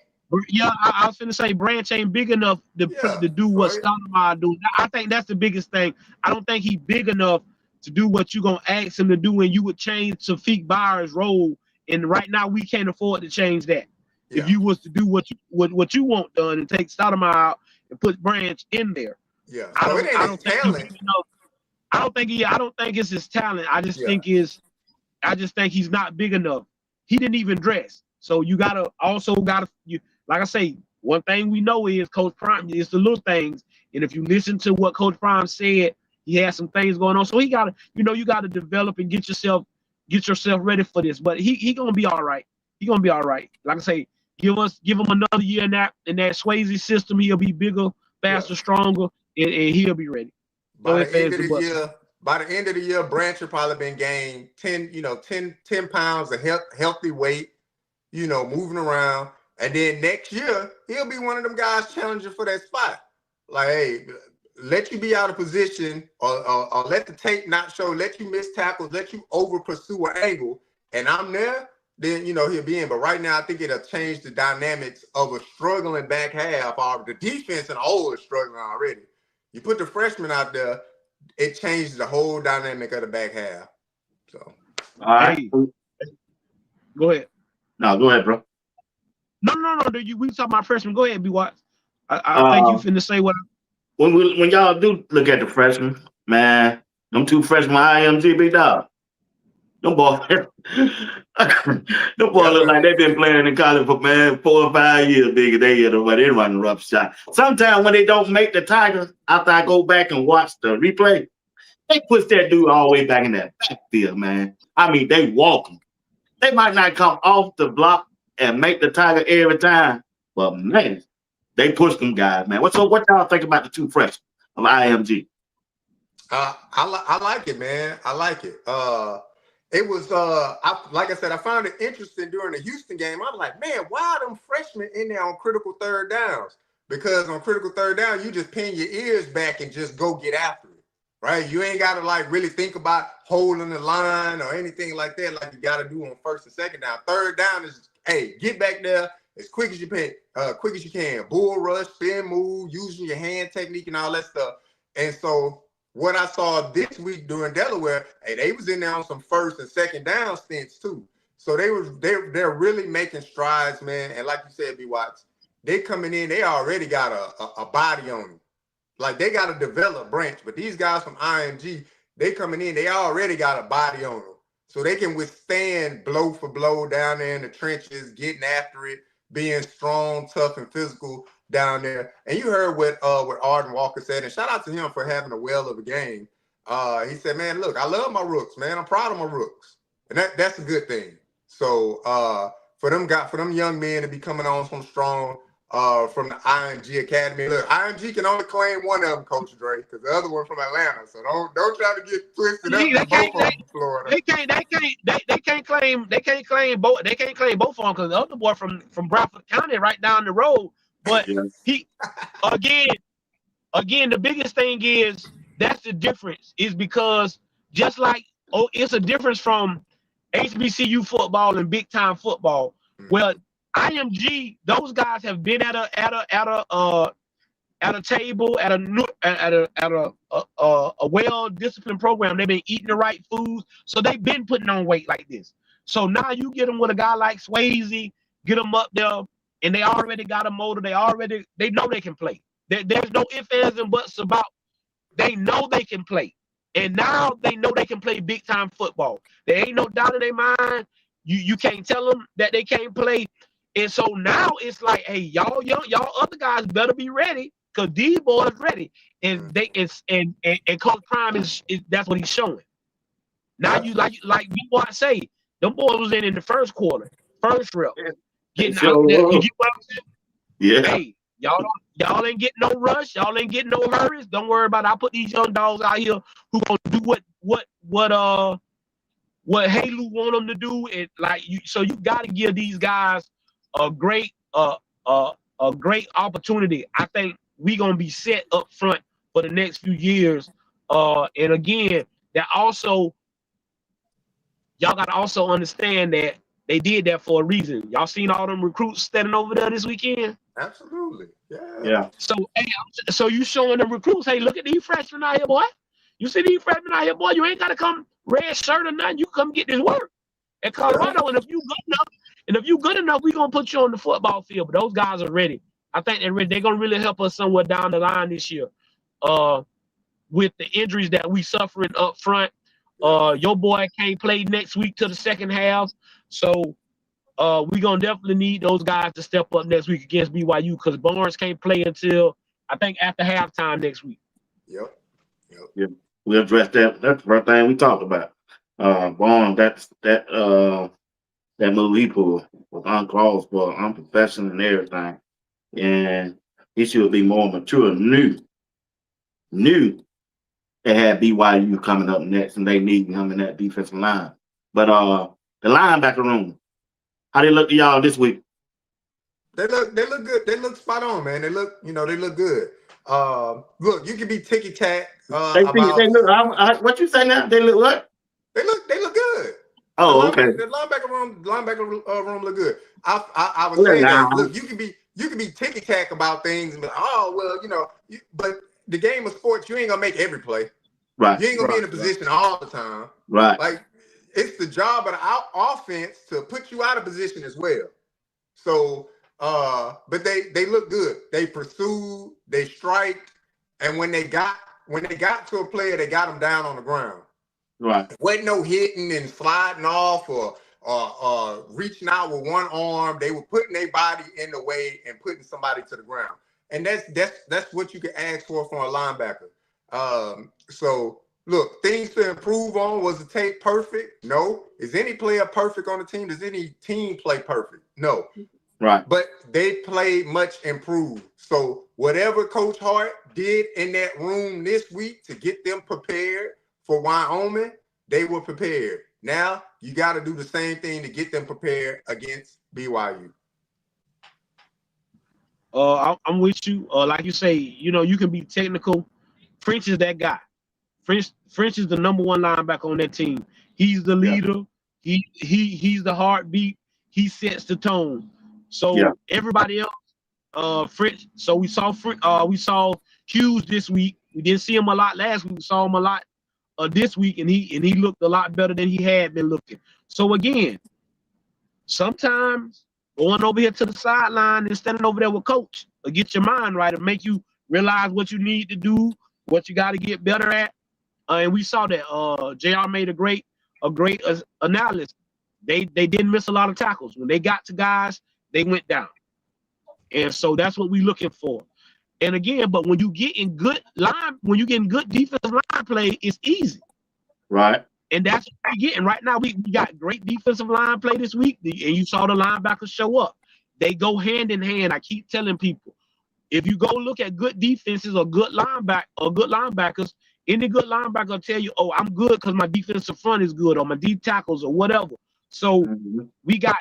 Yeah, I was finna say Branch ain't big enough to do So what Stoudemire do. I think that's the biggest thing. I don't think he's big enough to do what you gonna ask him to do, and you would change Taufik Bayard's role. And right now we can't afford to change that. yeah. If you was to do what you want done and take Stoudemire out and put Branch in there. Yeah. I So don't, it ain't I his don't think talent. he's big enough. I don't think it's his talent. I just think he's not big enough. He didn't even dress. So you like I say, one thing we know is Coach Prime is the little things. And if you listen to what Coach Prime said, he has some things going on. So you gotta develop and get yourself ready for this. But he gonna be all right. He gonna be all right. Like I say, give him another year in that Swayze system. He'll be bigger, faster, stronger, and he'll be ready. By the end of the year, Branch will probably been gained 10 pounds of healthy weight, moving around. And then next year, he'll be one of them guys challenging for that spot. Like, hey, let you be out of position or let the tape not show, let you miss tackles, let you over pursue an angle, and I'm there, then, he'll be in. But right now, I think it'll change the dynamics of a struggling back half. The defense and whole is struggling already. You put the freshman out there, it changes the whole dynamic of the back half. So, all right. Hey, go ahead. No, go ahead, bro. No. We talking about freshmen. Go ahead, B. Watts. I think you finna say what. When y'all do look at the freshmen, man, them two freshmen IMG big dog. Them boys, them boys look like they've been playing in college for 4 or 5 years, bigger. They run rough shot. Sometimes when they don't make the Tigers, after I go back and watch the replay, they push that dude all the way back in that backfield, man. I mean, they walk him. They might not come off the block and make the Tiger every time, but man, they push them guys, man. What y'all think about the two freshmen of IMG? I like it, man. I like it. It was like I said, I found it interesting during the Houston game. I was like, man, why are them freshmen in there on critical third downs? Because on critical third down, you just pin your ears back and just go get after it, right? You ain't got to like really think about holding the line or anything like that, like you got to do on first and second down. Third down is, hey, get back there as quick as you can. Bull rush, spin move, using your hand technique and all that stuff. And so what I saw this week during Delaware, hey, they was in there on some first and second down stints too. So they're really making strides, man. And like you said, B. Watts, they coming in, they already got a body on them. Like they got to develop Branch, but these guys from IMG, they coming in, they already got a body on them. So they can withstand blow for blow down there in the trenches, getting after it, being strong, tough, and physical down there. And you heard what Arden Walker said, and shout out to him for having a whale of a game. He said, man, look, I love my rooks, man. I'm proud of my rooks. And that's a good thing. So for them young men to be coming on so strong from the IMG Academy. Look, IMG can only claim one of them, Coach Dre, because the other one from Atlanta. So don't try to get twisted up. Both of them from Florida. They can't claim both. They can't claim both of them because the other boy from Bradford County right down the road. But he again, the biggest thing is that's the difference is because just like it's a difference from HBCU football and big time football. Well, IMG, those guys have been at a at a table at a well disciplined program. They've been eating the right foods, so they've been putting on weight like this. So now you get them with a guy like Swayze, get them up there, and they already got a motor. They know they can play. There's no ifs, ands, and buts about. They know they can play, and now they know they can play big time football. There ain't no doubt in their mind. You can't tell them that they can't play. And so now it's like, hey, y'all other guys better be ready because these boys ready. And Coach Prime is that's what he's showing. Now you like you want to say, them boys was in the first quarter, first rep, getting out there. You get what I'm saying? Yeah. Hey, y'all ain't getting no rush. Y'all ain't getting no hurries. Don't worry about it. I put these young dogs out here who gonna do what Halu want them to do. And like you, so you got to give these guys a great opportunity. I think we gonna be set up front for the next few years. And again, that also y'all got to also understand that they did that for a reason. Y'all seen all them recruits standing over there this weekend? Absolutely. Yeah. So, hey, so you showing them recruits, hey, look at these freshmen out here, boy. You see these freshmen out here, boy. You ain't got to come red shirt or nothing. You come get this work at Colorado. And if you good enough, we gonna put you on the football field. But those guys are ready. I think they're ready. They're gonna really help us somewhere down the line this year. With the injuries that we suffering up front. Your boy can't play next week to the second half. So we're going to definitely need those guys to step up next week against BYU because Barnes can't play until, I think, after halftime next week. Yep. We'll address that. That's the first thing we talked about. Barnes, that move he pulled was uncalled for, unprofessional and everything. And he should be more mature, knew they had BYU coming up next and they need him in that defensive line. But the linebacker room, how they look to y'all this week? They look good. They look spot on, man. They look good. Look, you can be ticky tack about. They look. What you say now? They look what? They look good. Oh, okay. The linebacker room look good. I was saying that. Look, you can be ticky tack about things, and be like, oh well, but the game of sports, you ain't gonna make every play. Right. You ain't gonna be in a position all the time. Right. Like it's the job of the offense to put you out of position as well. So, but they look good. They pursued, they striked, and when they got to a player, they got them down on the ground. Right. Wasn't no hitting and sliding off or reaching out with one arm. They were putting their body in the way and putting somebody to the ground. And that's what you can ask for from a linebacker. So look, things to improve on. Was the tape perfect? No. Is any player perfect on the team? Does any team play perfect? No. Right. But they played much improved. So whatever Coach Hart did in that room this week to get them prepared for Wyoming, they were prepared. Now you got to do the same thing to get them prepared against BYU. I'm with you. Like you say, you can be technical. French is that guy. French is the number one linebacker on that team. He's the leader. Yeah. He's the heartbeat. He sets the tone. So everybody else, French. So we saw Hughes this week. We didn't see him a lot last week. We saw him a lot this week, and he looked a lot better than he had been looking. So again, sometimes going over here to the sideline and standing over there with coach will get your mind right and make you realize what you need to do, what you got to get better at. And we saw that JR made a great analysis. They didn't miss a lot of tackles. When they got to guys, they went down. And so that's what we're looking for. And again, but when you get in good defensive line play, it's easy. Right. And that's what we're getting right now. We got great defensive line play this week, and you saw the linebackers show up. They go hand in hand. I keep telling people, if you go look at good defenses or good linebackers, any good linebacker will tell you, "Oh, I'm good because my defensive front is good, or my D tackles, or whatever." So we got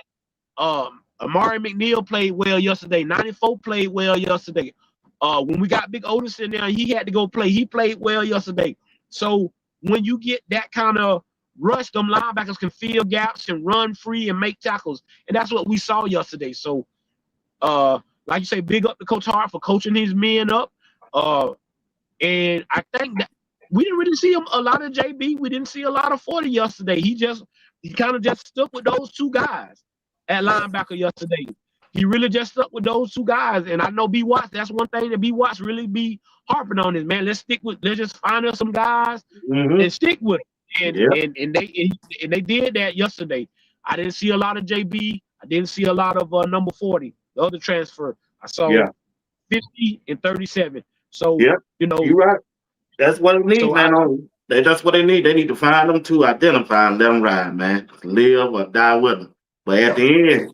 Amari McNeil played well yesterday. 94 played well yesterday. When we got Big Otis in there, he had to go play. He played well yesterday. So when you get that kind of rush, them linebackers can fill gaps and run free and make tackles. And that's what we saw yesterday. So, like you say, big up to Coach Hart for coaching his men up. And I think that we didn't really see him a lot of JB. We didn't see a lot of 40 yesterday. He kind of just stuck with those two guys at linebacker yesterday. He really just stuck with those two guys. And I know B Watts, that's one thing that B Watts really be harping on is, man, let's just find us some guys and stick with them. Yeah. And they did that yesterday. I didn't see a lot of JB. I didn't see a lot of number 40, the other transfer. I saw 50 and 37. So, Yeah. you know, You're right. That's what it needs, so man. That's what they need. They need to find them to identify and let them ride, man. Live or die with them. But at the end,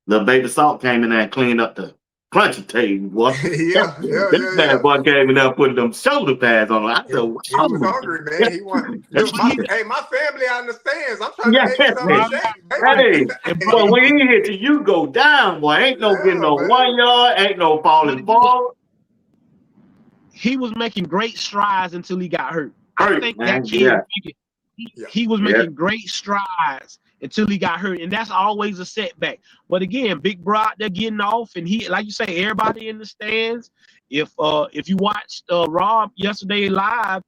the baby salt came in there and cleaned up the crunchy table, boy. That bad boy came in there putting them shoulder pads on. I said, wow. He was hungry, man. He wanted. Look, my family understands. I'm trying to make something shake. Hey, boy, when he hit you, you go down, boy. Ain't no getting no 1 yard, ain't no falling ball. He was making great strides until he got hurt. I think that kid he was making great strides until he got hurt, and that's always a setback. But again, Big Bro out there getting off, and he, like you say, everybody in the stands. If you watched Rob yesterday live,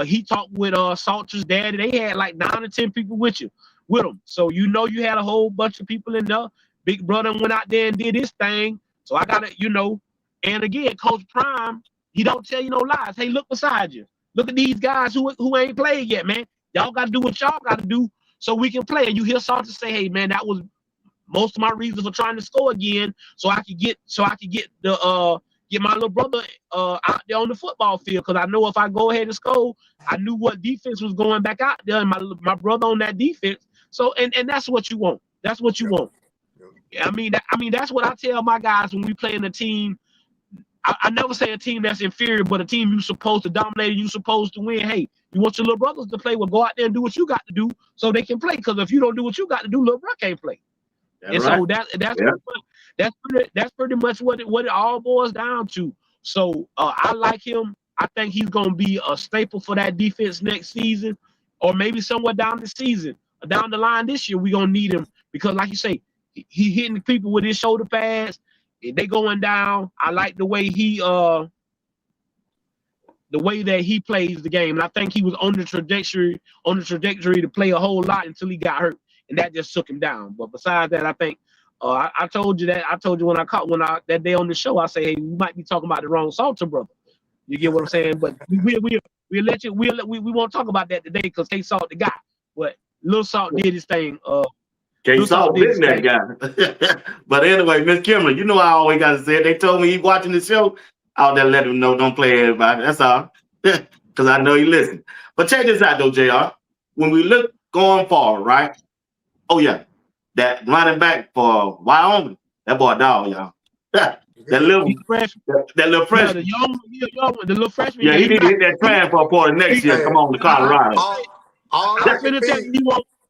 he talked with Salter's daddy. They had like 9 or 10 people with him. So you know you had a whole bunch of people in there. Big Brother went out there and did his thing. So I gotta, and again, Coach Prime, he don't tell you no lies. Hey, look beside you. Look at these guys who ain't played yet, man. Y'all got to do what y'all got to do so we can play. And you hear Salter say, "Hey, man, that was most of my reasons for trying to score again, so I could get my little brother out there on the football field. Because I know if I go ahead and score, I knew what defense was going back out there, and my brother on that defense. So and that's what you want. That's what you want. I mean, that's what I tell my guys when we play in a team. I never say a team that's inferior, but a team you're supposed to dominate, you're supposed to win. Hey, you want your little brothers to play? Well, go out there and do what you got to do so they can play. Because if you don't do what you got to do, little bro can't play. That's right. So that's pretty much what it all boils down to. So I like him. I think he's gonna be a staple for that defense next season, or maybe somewhere down the line this year. We're gonna need him because, like you say, he hitting people with his shoulder pads. They going down. I like the way that he plays the game, and I think he was on the trajectory to play a whole lot until he got hurt, and that just took him down. But besides that, I think I told you when that day on the show, I say, hey, we might be talking about the wrong Salter brother. You get what I'm saying? But we won't talk about that today because K Salt the guy, but Lil Salt did his thing. K-Salt been that guy. But anyway, Miss Kimberly, you know I always got to say it. They told me he watching the show. I'll just let him know don't play everybody. That's all. Because I know he listen. But check this out, though, JR. When we look going forward, right? Oh, yeah. That running back for Wyoming, that boy dog, y'all. that little freshman. Yeah, the little freshman. Yeah, he need to hit that transfer for next year. Come on to Colorado.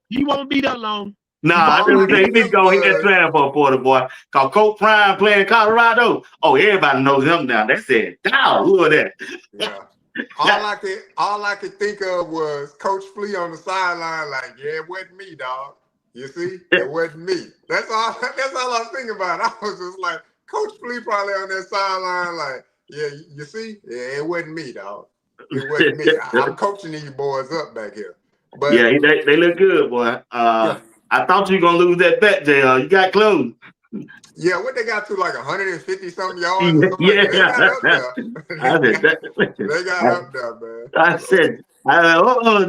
He won't be that long. Nah, I didn't say he need to go hit that transfer for the boy. Cause Coach Prime playing Colorado. Oh, everybody knows him now. They said, "Dog, who are that?" Yeah. All I could think of was Coach Flea on the sideline, like, yeah, it wasn't me, dog. You see, it wasn't me. That's all I was thinking about. I was just like, Coach Flea probably on that sideline, like, yeah, you see, yeah, it wasn't me, dog. It wasn't me. I'm coaching these boys up back here. But yeah, they look good, boy. I thought you were gonna lose that bet, JR. You got close. Yeah, what they got to like 150 something yards? Yeah, they got up there. They got up there, man. I said,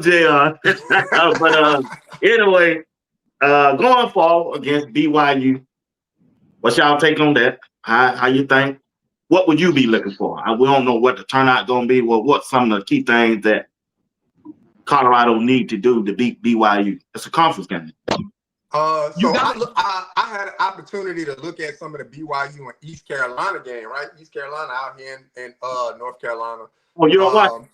JR. But anyway, going forward against BYU, what's y'all take on that? How you think? What would you be looking for? We don't know what the turnout gonna be. Well, what some of the key things that Colorado need to do to beat BYU? It's a conference game. I had an opportunity to look at some of the BYU and East Carolina game, right? East Carolina out here in North Carolina. Oh, you don't watch?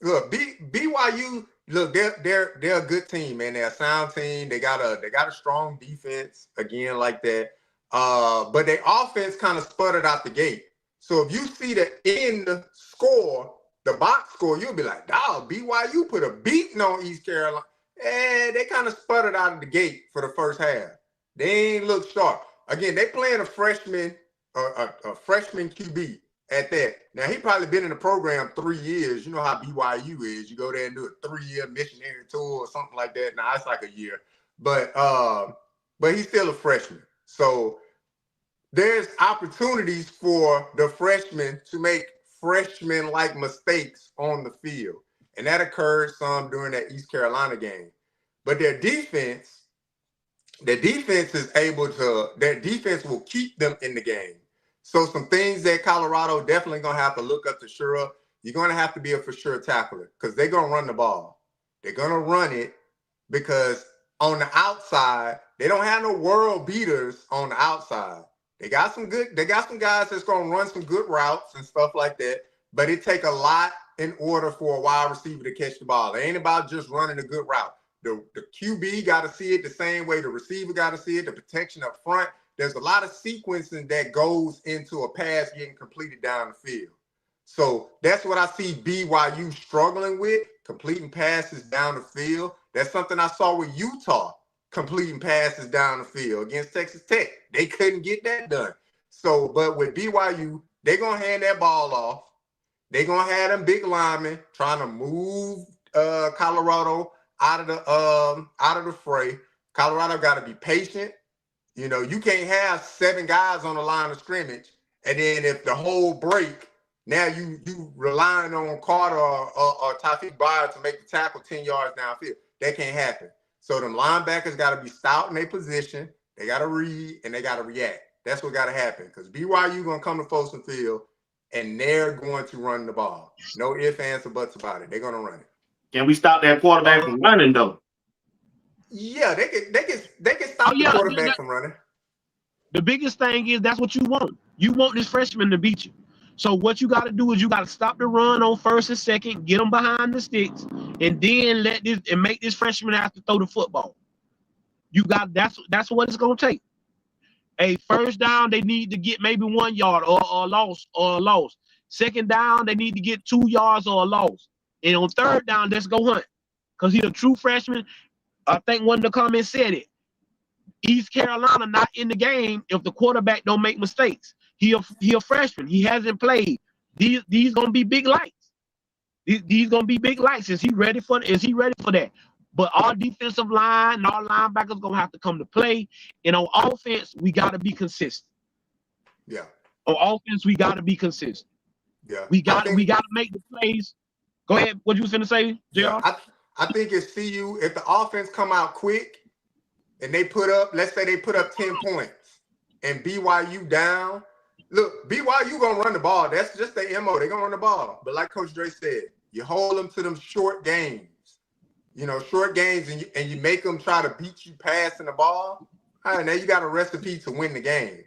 Look, BYU. Look, they're a good team, man. They're a sound team. They got a strong defense again, like that. But their offense kind of sputtered out the gate. So if you see the end score, the box score, you'll be like, dog, BYU put a beating on East Carolina. And they kind of sputtered out of the gate for the first half. They ain't look sharp. Again, they playing a freshman QB. at that. Now, he probably been in the program 3 years. You know how BYU is. You go there and do a 3-year missionary tour or something like that. Now, it's like a year. But he's still a freshman. So there's opportunities for the freshmen to make freshman-like mistakes on the field. And that occurred some during that East Carolina game. But their defense is able to, their defense will keep them in the game. So some things that Colorado definitely going to have to look up to shore up. You're going to have to be a for sure tackler because they're going to run the ball. They're going to run it because on the outside, they don't have no world beaters on the outside. They got some guys that's going to run some good routes and stuff like that, but it take a lot in order for a wide receiver to catch the ball. It ain't about just running a good route. The QB got to see it the same way the receiver got to see it, the protection up front. There's a lot of sequencing that goes into a pass getting completed down the field. So that's what I see BYU struggling with, completing passes down the field. That's something I saw with Utah, completing passes down the field against Texas Tech. They couldn't get that done. So, but with BYU, they're going to hand that ball off. They're going to have them big linemen trying to move Colorado out of the fray. Colorado got to be patient. You know, you can't have 7 guys on the line of scrimmage, and then if the whole break, now you relying on Carter or Tawfiq Byer to make the tackle 10 yards downfield. That can't happen. So them linebackers got to be stout in their position. They got to read, and they got to react. That's what got to happen because BYU going to come to Folsom Field, and they're going to run the ball. No ifs, ands, or buts about it. They're going to run it. Can we stop that quarterback from running, though? Yeah, they can stop the quarterback from running. The biggest thing is that's what you want. You want this freshman to beat you. So what you got to do is you got to stop the run on first and second, get them behind the sticks, and then make this freshman have to throw the football. That's what it's gonna take. A first down, they need to get maybe 1 yard or a loss. Second down, they need to get 2 yards or a loss. And on third down, let's go hunt. Because he's a true freshman. I think one of the comments said it. East Carolina not in the game if the quarterback don't make mistakes. He a freshman. He hasn't played. These gonna be big lights. These gonna be big lights. Is he ready for that? But our defensive line and our linebackers gonna have to come to play. And on offense, we gotta be consistent. Yeah. On offense, we gotta be consistent. Yeah. We gotta make the plays. Go ahead. What you was finna say, JR? Yeah, I think if the offense come out quick and they put up, let's say they put up 10 points and BYU down. Look, BYU gonna run the ball. That's just their MO. They're gonna run the ball. But like Coach Dre said, you hold them to them short games. You know, short games, and you make them try to beat you passing the ball. All right, now you got a recipe to win the game.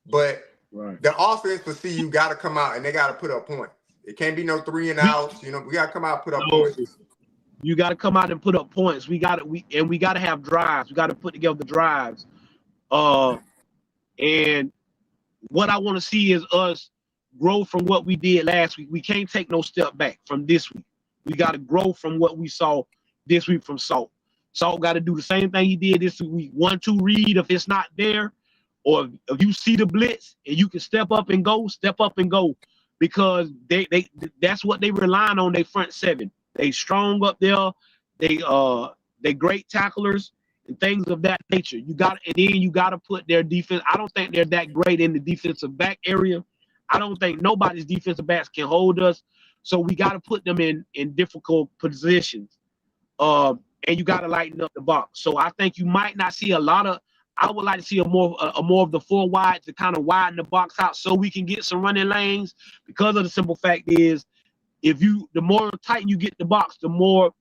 But the offense for CU got to come out and they got to put up points. It can't be no 3 and outs. You know, we got to come out and put up points. You got to come out and put up points. We got to have drives. We got to put together drives. And what I want to see is us grow from what we did last week. We can't take no step back from this week. We got to grow from what we saw this week from Salt. Salt got to do the same thing he did this week. 1-2 read if it's not there, or if you see the blitz and you can step up and go, because that's what they relying on. Their front seven. They strong up there. They great tacklers and things of that nature. You got to put their defense. I don't think they're that great in the defensive back area. I don't think nobody's defensive backs can hold us. So we got to put them in difficult positions. And you got to lighten up the box. So I think you might not see a lot of. I would like to see a more of the 4 wide to kind of widen the box out so we can get some running lanes. Because of the simple fact is, the more tight you get the box, the more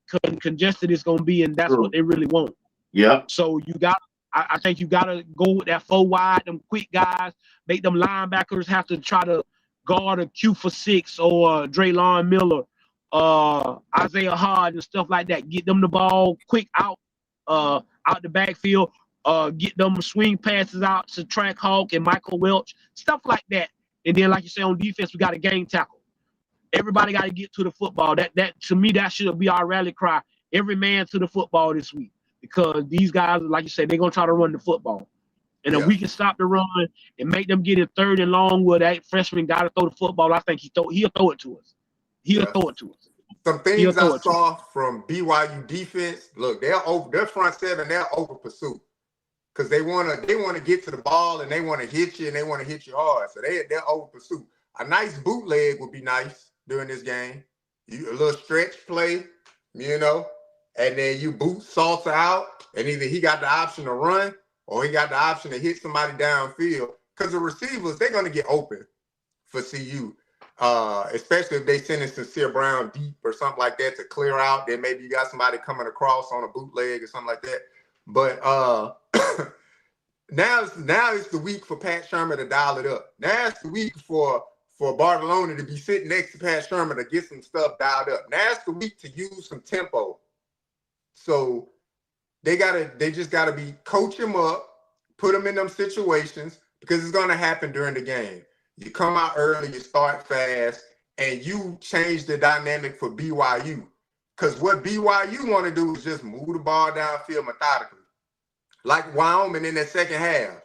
congested it's going to be, and that's what they really want. Yeah. So I think you got to go with that 4 wide, them quick guys, make them linebackers have to try to guard a Q for 6 or Draylon Miller. Isaiah Hard and stuff like that. Get them the ball quick out the backfield. Get them swing passes out to Track Hawk and Michael Welch, stuff like that. And then, like you say, on defense, we got a game tackle. Everybody got to get to the football. That to me, that should be our rally cry. Every man to the football this week, because these guys, like you said, they're gonna try to run the football. And if we can stop the run and make them get it 3rd and long where that freshman got to throw the football, I think he'll throw it to us. He'll throw it to us. Some things I saw from BYU defense. Look, their front seven, they're over pursuit because they wanna get to the ball and they want to hit you and they want to hit you hard. So they're over pursuit. A nice bootleg would be nice during this game. A little stretch play, and then you boot Salter out, and either he got the option to run or he got the option to hit somebody downfield. Because the receivers, they're gonna get open for CU. Especially if they send in Sincere Brown deep or something like that to clear out. Then maybe you got somebody coming across on a bootleg or something like that. But now it's the week for Pat Shermer to dial it up. Now it's the week for Barcelona to be sitting next to Pat Shermer to get some stuff dialed up. Now it's the week to use some tempo. So they just gotta be coach him up, put him in them situations because it's gonna happen during the game. You come out early, you start fast, and you change the dynamic for BYU. Because what BYU want to do is just move the ball downfield methodically. Like Wyoming in that second half.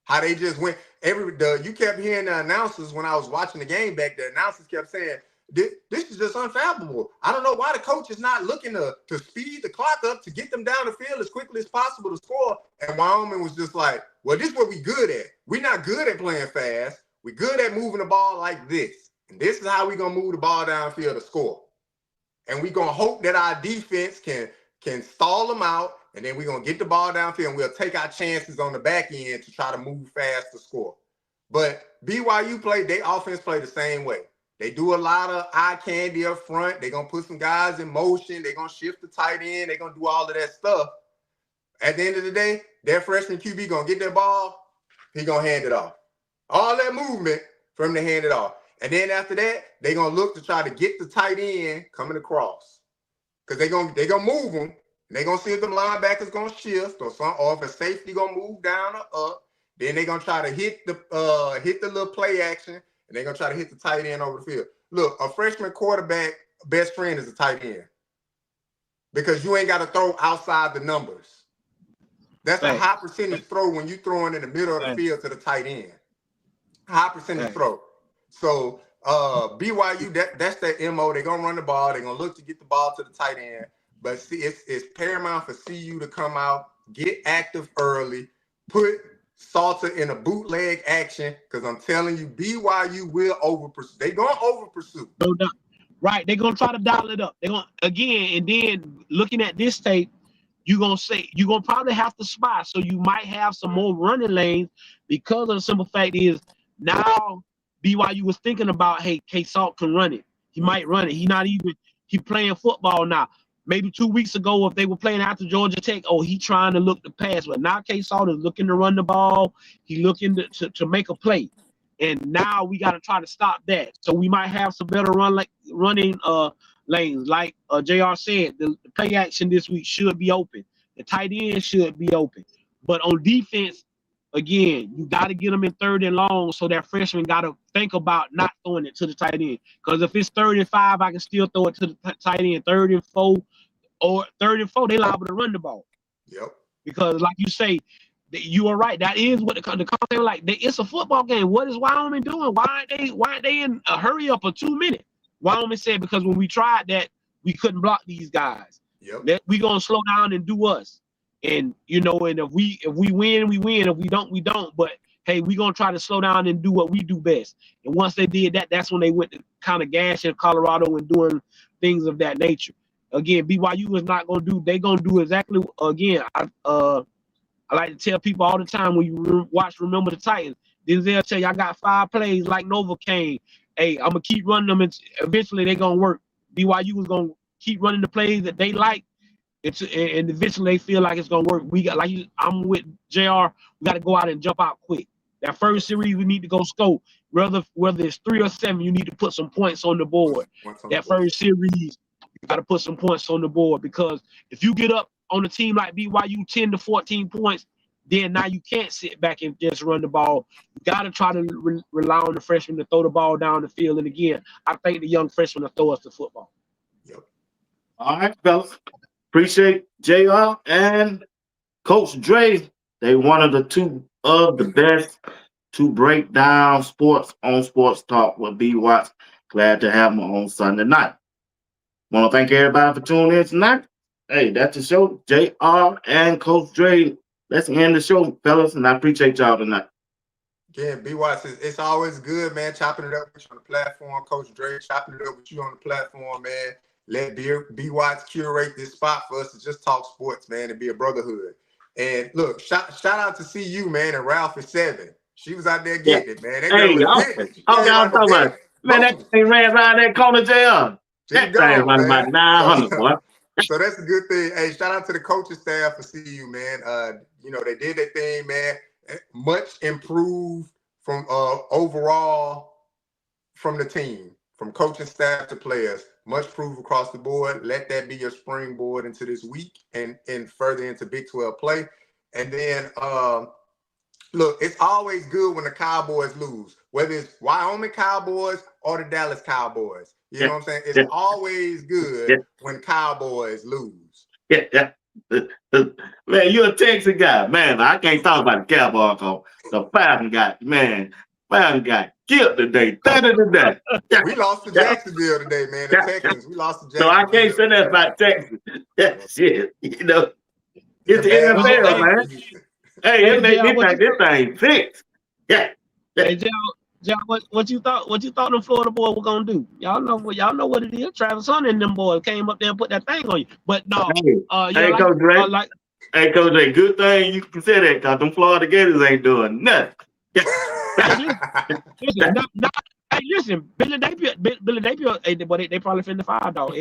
How they just went you kept hearing the announcers when I was watching the game back. The announcers kept saying, this is just unfathomable. I don't know why the coach is not looking to speed the clock up to get them down the field as quickly as possible to score. And Wyoming was just like, well, this is what we good at. We're not good at playing fast. We're good at moving the ball like this. And this is how we're going to move the ball downfield to score. And we're going to hope that our defense can stall them out. And then we're going to get the ball downfield and we'll take our chances on the back end to try to move fast to score. But BYU their offense play the same way. They do a lot of eye candy up front. They're going to put some guys in motion. They're going to shift the tight end. They're going to do all of that stuff. At the end of the day, their freshman QB going to get that ball. He's going to hand it off. All that movement for him to hand it off. And then after that, they're going to look to try to get the tight end coming across. Because they're going to move them. And they're going to see if the linebackers going to shift or if a safety going to move down or up. Then they're going to try to hit the little play action. And they're going to try to hit the tight end over the field. Look, a freshman quarterback best friend is a tight end. Because you ain't got to throw outside the numbers. That's a high percentage throw when you throwing in the middle of the field to the tight end. High percentage throw. So BYU, that's their MO. They're gonna run the ball. They're gonna look to get the ball to the tight end. But see, it's paramount for CU to come out, get active early, put Salter in a bootleg action. Because I'm telling you, BYU will over pursue. They're gonna over pursue. No doubt. Right. They're gonna try to dial it up. They're gonna again, and then looking at this tape, you're gonna probably have to spy. So you might have some more running lanes because of the simple fact is now BYU was thinking about, hey, K-Salt can run it. He might run it. He playing football now. Maybe 2 weeks ago, if they were playing after Georgia Tech, he trying to look to pass. But now K-Salt is looking to run the ball. He looking to make a play. And now we got to try to stop that. So we might have some better running lanes. Like JR said, the play action this week should be open. The tight end should be open. But on defense, again, you got to get them in 3rd and long, so that freshman got to think about not throwing it to the tight end. Because if it's 3rd and 5, I can still throw it to the tight end. 3rd and 4, or 3rd and 4, they liable to run the ball. Yep. Because, like you say, you are right. That is what the concept like. It's a football game. What is Wyoming doing? Why aren't they in a hurry up of 2 minutes? Wyoming said because when we tried that, we couldn't block these guys. Yep. That we gonna slow down and do us. And and if we win, we win. If we don't, we don't. But hey, we gonna try to slow down and do what we do best. And once they did that, that's when they went to kind of gashing Colorado and doing things of that nature. Again, BYU is not gonna do. They gonna do exactly again. I like to tell people all the time when you Remember the Titans. Denzel tell you I got 5 plays like Novocaine. Hey, I'm gonna keep running them, and eventually they gonna work. BYU is gonna keep running the plays that they like. And eventually they feel like it's gonna work. We got I'm with JR. We got to go out and jump out quick. That first series we need to go score. Whether it's 3 or 7, you need to put some points on the board. That first series, you got to put some points on the board because if you get up on a team like BYU 10 to 14 points, then now you can't sit back and just run the ball. You got to try to rely on the freshmen to throw the ball down the field. And again, I think the young freshmen will throw us the football. Yep. All right, fellas. Appreciate JR and Coach Dre. They one of the 2 of the best to break down sports on Sports Talk with B. Watts. Glad to have him on Sunday night. Want to thank everybody for tuning in tonight. Hey, that's the show. JR and Coach Dre. Let's end the show, fellas, and I appreciate y'all tonight. Again, B Watts, it's always good, man, chopping it up with you on the platform. Coach Dre, chopping it up with you on the platform, man. Let B Watts curate this spot for us to just talk sports, man, and be a brotherhood. And look, shout out to CU, man, and Ralph is 7. She was out there getting it, man. That girl Hey, was y'all. getting it. She Oh, came y'all out the talking about bed. it. Man, that thing ran around that corner, JR. She That thing gone, was about man. 900, boy. So that's a good thing. Hey, shout out to the coaching staff for CU, man. You know, they did their thing, man. Much improved from overall from the team, from coaching staff to players. Much improved across the board. Let that be your springboard into this week and further into Big 12 play. And then look, it's always good when the Cowboys lose, whether it's Wyoming Cowboys or the Dallas Cowboys. You know what I'm saying? It's always good when Cowboys lose. Man, you're a Texas guy. Man, I can't talk about the Cowboys because the Falcon got killed today. We lost to Jacksonville today, man. The Texans. We lost to Jacksonville. So I can't say that about Texas. Shit, you know. It's the bad NFL, loss. man. Hey, it made me think this thing fixed. Yeah. Hey, John, what you thought the Florida boy were gonna do? Y'all know what it is. Travis Hunter and them boys came up there and put that thing on you. But no, Hey, Coach Dre. Hey, Coach Dre, good thing you can say that because them Florida Gators ain't doing nothing. Listen, Billy Napier, they probably finna fire dog.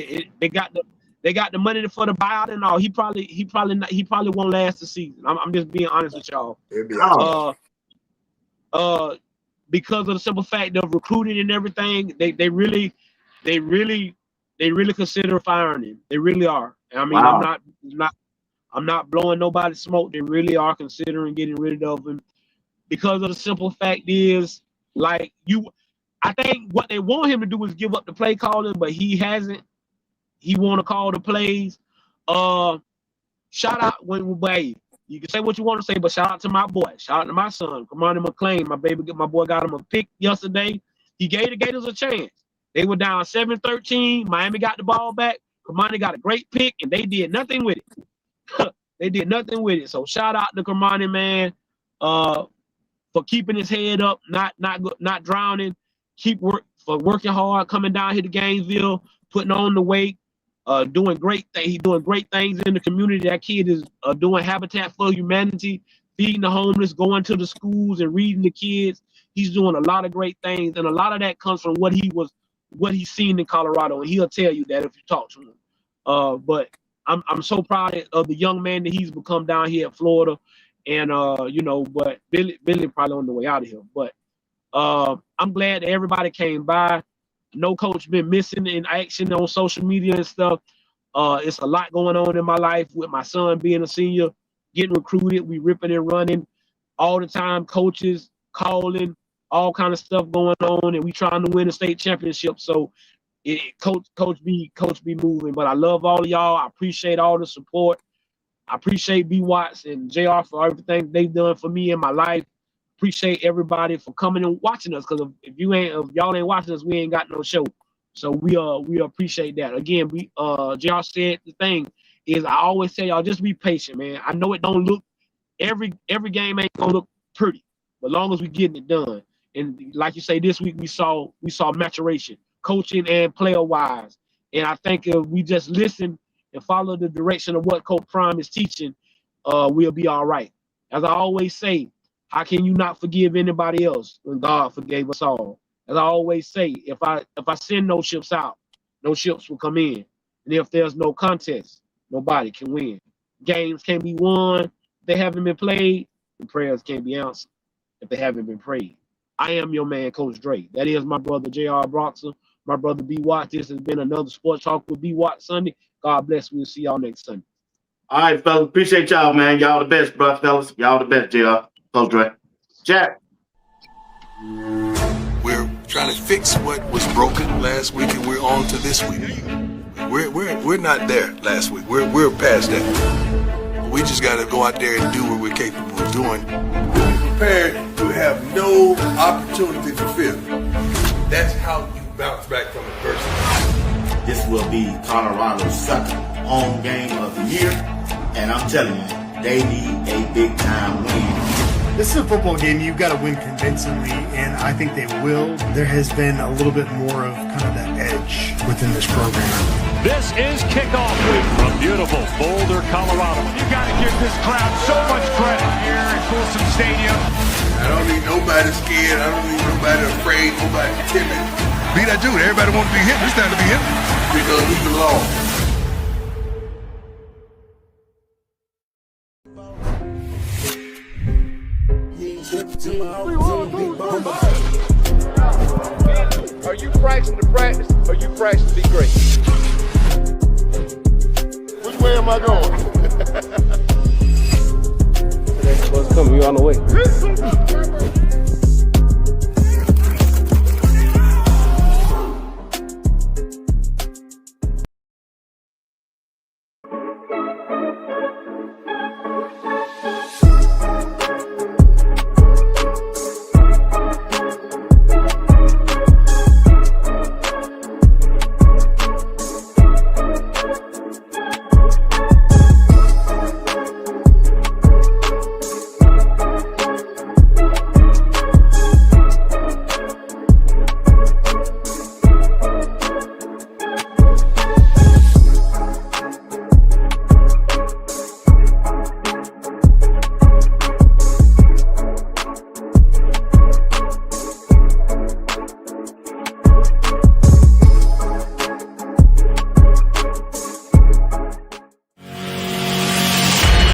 They got the money for the buyout and all. He probably won't last the season. I'm just being honest with y'all. Because of the simple fact of recruiting and everything, they really consider firing him. They really are. I mean, wow. I'm not blowing nobody's smoke. They really are considering getting rid of him because of the simple fact is, like I think what they want him to do is give up the play calling, but he hasn't. He want to call the plays. Shout out you can say what you want to say, but shout out to my boy. Shout out to my son, Kamani McClain. My boy got him a pick yesterday. He gave the Gators a chance. They were down 7-13. Miami got the ball back. Kamani got a great pick, and they did nothing with it. They did nothing with it. So shout out to Kamani, man, for keeping his head up, not drowning. Working hard, coming down here to Gainesville, putting on the weight. Doing great things. He's doing great things in the community. That kid is doing Habitat for Humanity, feeding the homeless, going to the schools and reading the kids. He's doing a lot of great things, and a lot of that comes from what he's seen in Colorado, and he'll tell you that if you talk to him. But I'm so proud of the young man that he's become down here at Florida, and but Billy probably on the way out of here. But I'm glad that everybody came by. No coach been missing in action on social media and stuff. It's a lot going on in my life with my son being a senior, getting recruited. We ripping and running all the time. Coaches calling, all kind of stuff going on, and we trying to win a state championship. So, coach be moving. But I love all of y'all. I appreciate all the support. I appreciate B Watts and JR for everything they've done for me in my life. Appreciate everybody for coming and watching us, because if y'all ain't watching us, we ain't got no show. So we appreciate that. Again, JR said the thing is, I always tell y'all, just be patient, man. I know it don't look every game ain't gonna look pretty, but long as we getting it done. And like you say, this week we saw maturation, coaching and player wise. And I think if we just listen and follow the direction of what Coach Prime is teaching, we'll be all right. As I always say, how can you not forgive anybody else when God forgave us all? As I always say, if I send no ships out, no ships will come in. And if there's no contest, nobody can win. Games can't be won if they haven't been played, and prayers can't be answered if they haven't been prayed. I am your man, Coach Dre. That is my brother, J.R. Broxer, my brother, B. Watt. This has been another Sports Talk with B. Watt Sunday. God bless. We'll see y'all next Sunday. All right, fellas. Appreciate y'all, man. Y'all the best, bro, fellas. Y'all the best, J.R. Coach Dre. Jack. We're trying to fix what was broken last week, and we're on to this week. We're not there last week. We're past that. We just got to go out there and do what we're capable of doing. prepared to have no opportunity to fail. That's how you bounce back from adversity. This will be Colorado's second home game of the year, and I'm telling you, they need a big-time win. This is a football game you've got to win convincingly, and I think they will. There has been a little bit more of kind of that edge within this program. This is kickoff week from beautiful Boulder, Colorado. You got to give this crowd so much credit here at Folsom Stadium. I don't need nobody scared. I don't need nobody afraid, nobody timid. Be that dude. Everybody wants to be hit. It's time to be hit. Because we belong. Are you practicing to practice, or you practicing to be great? Which way am I going? What's coming? You on the way.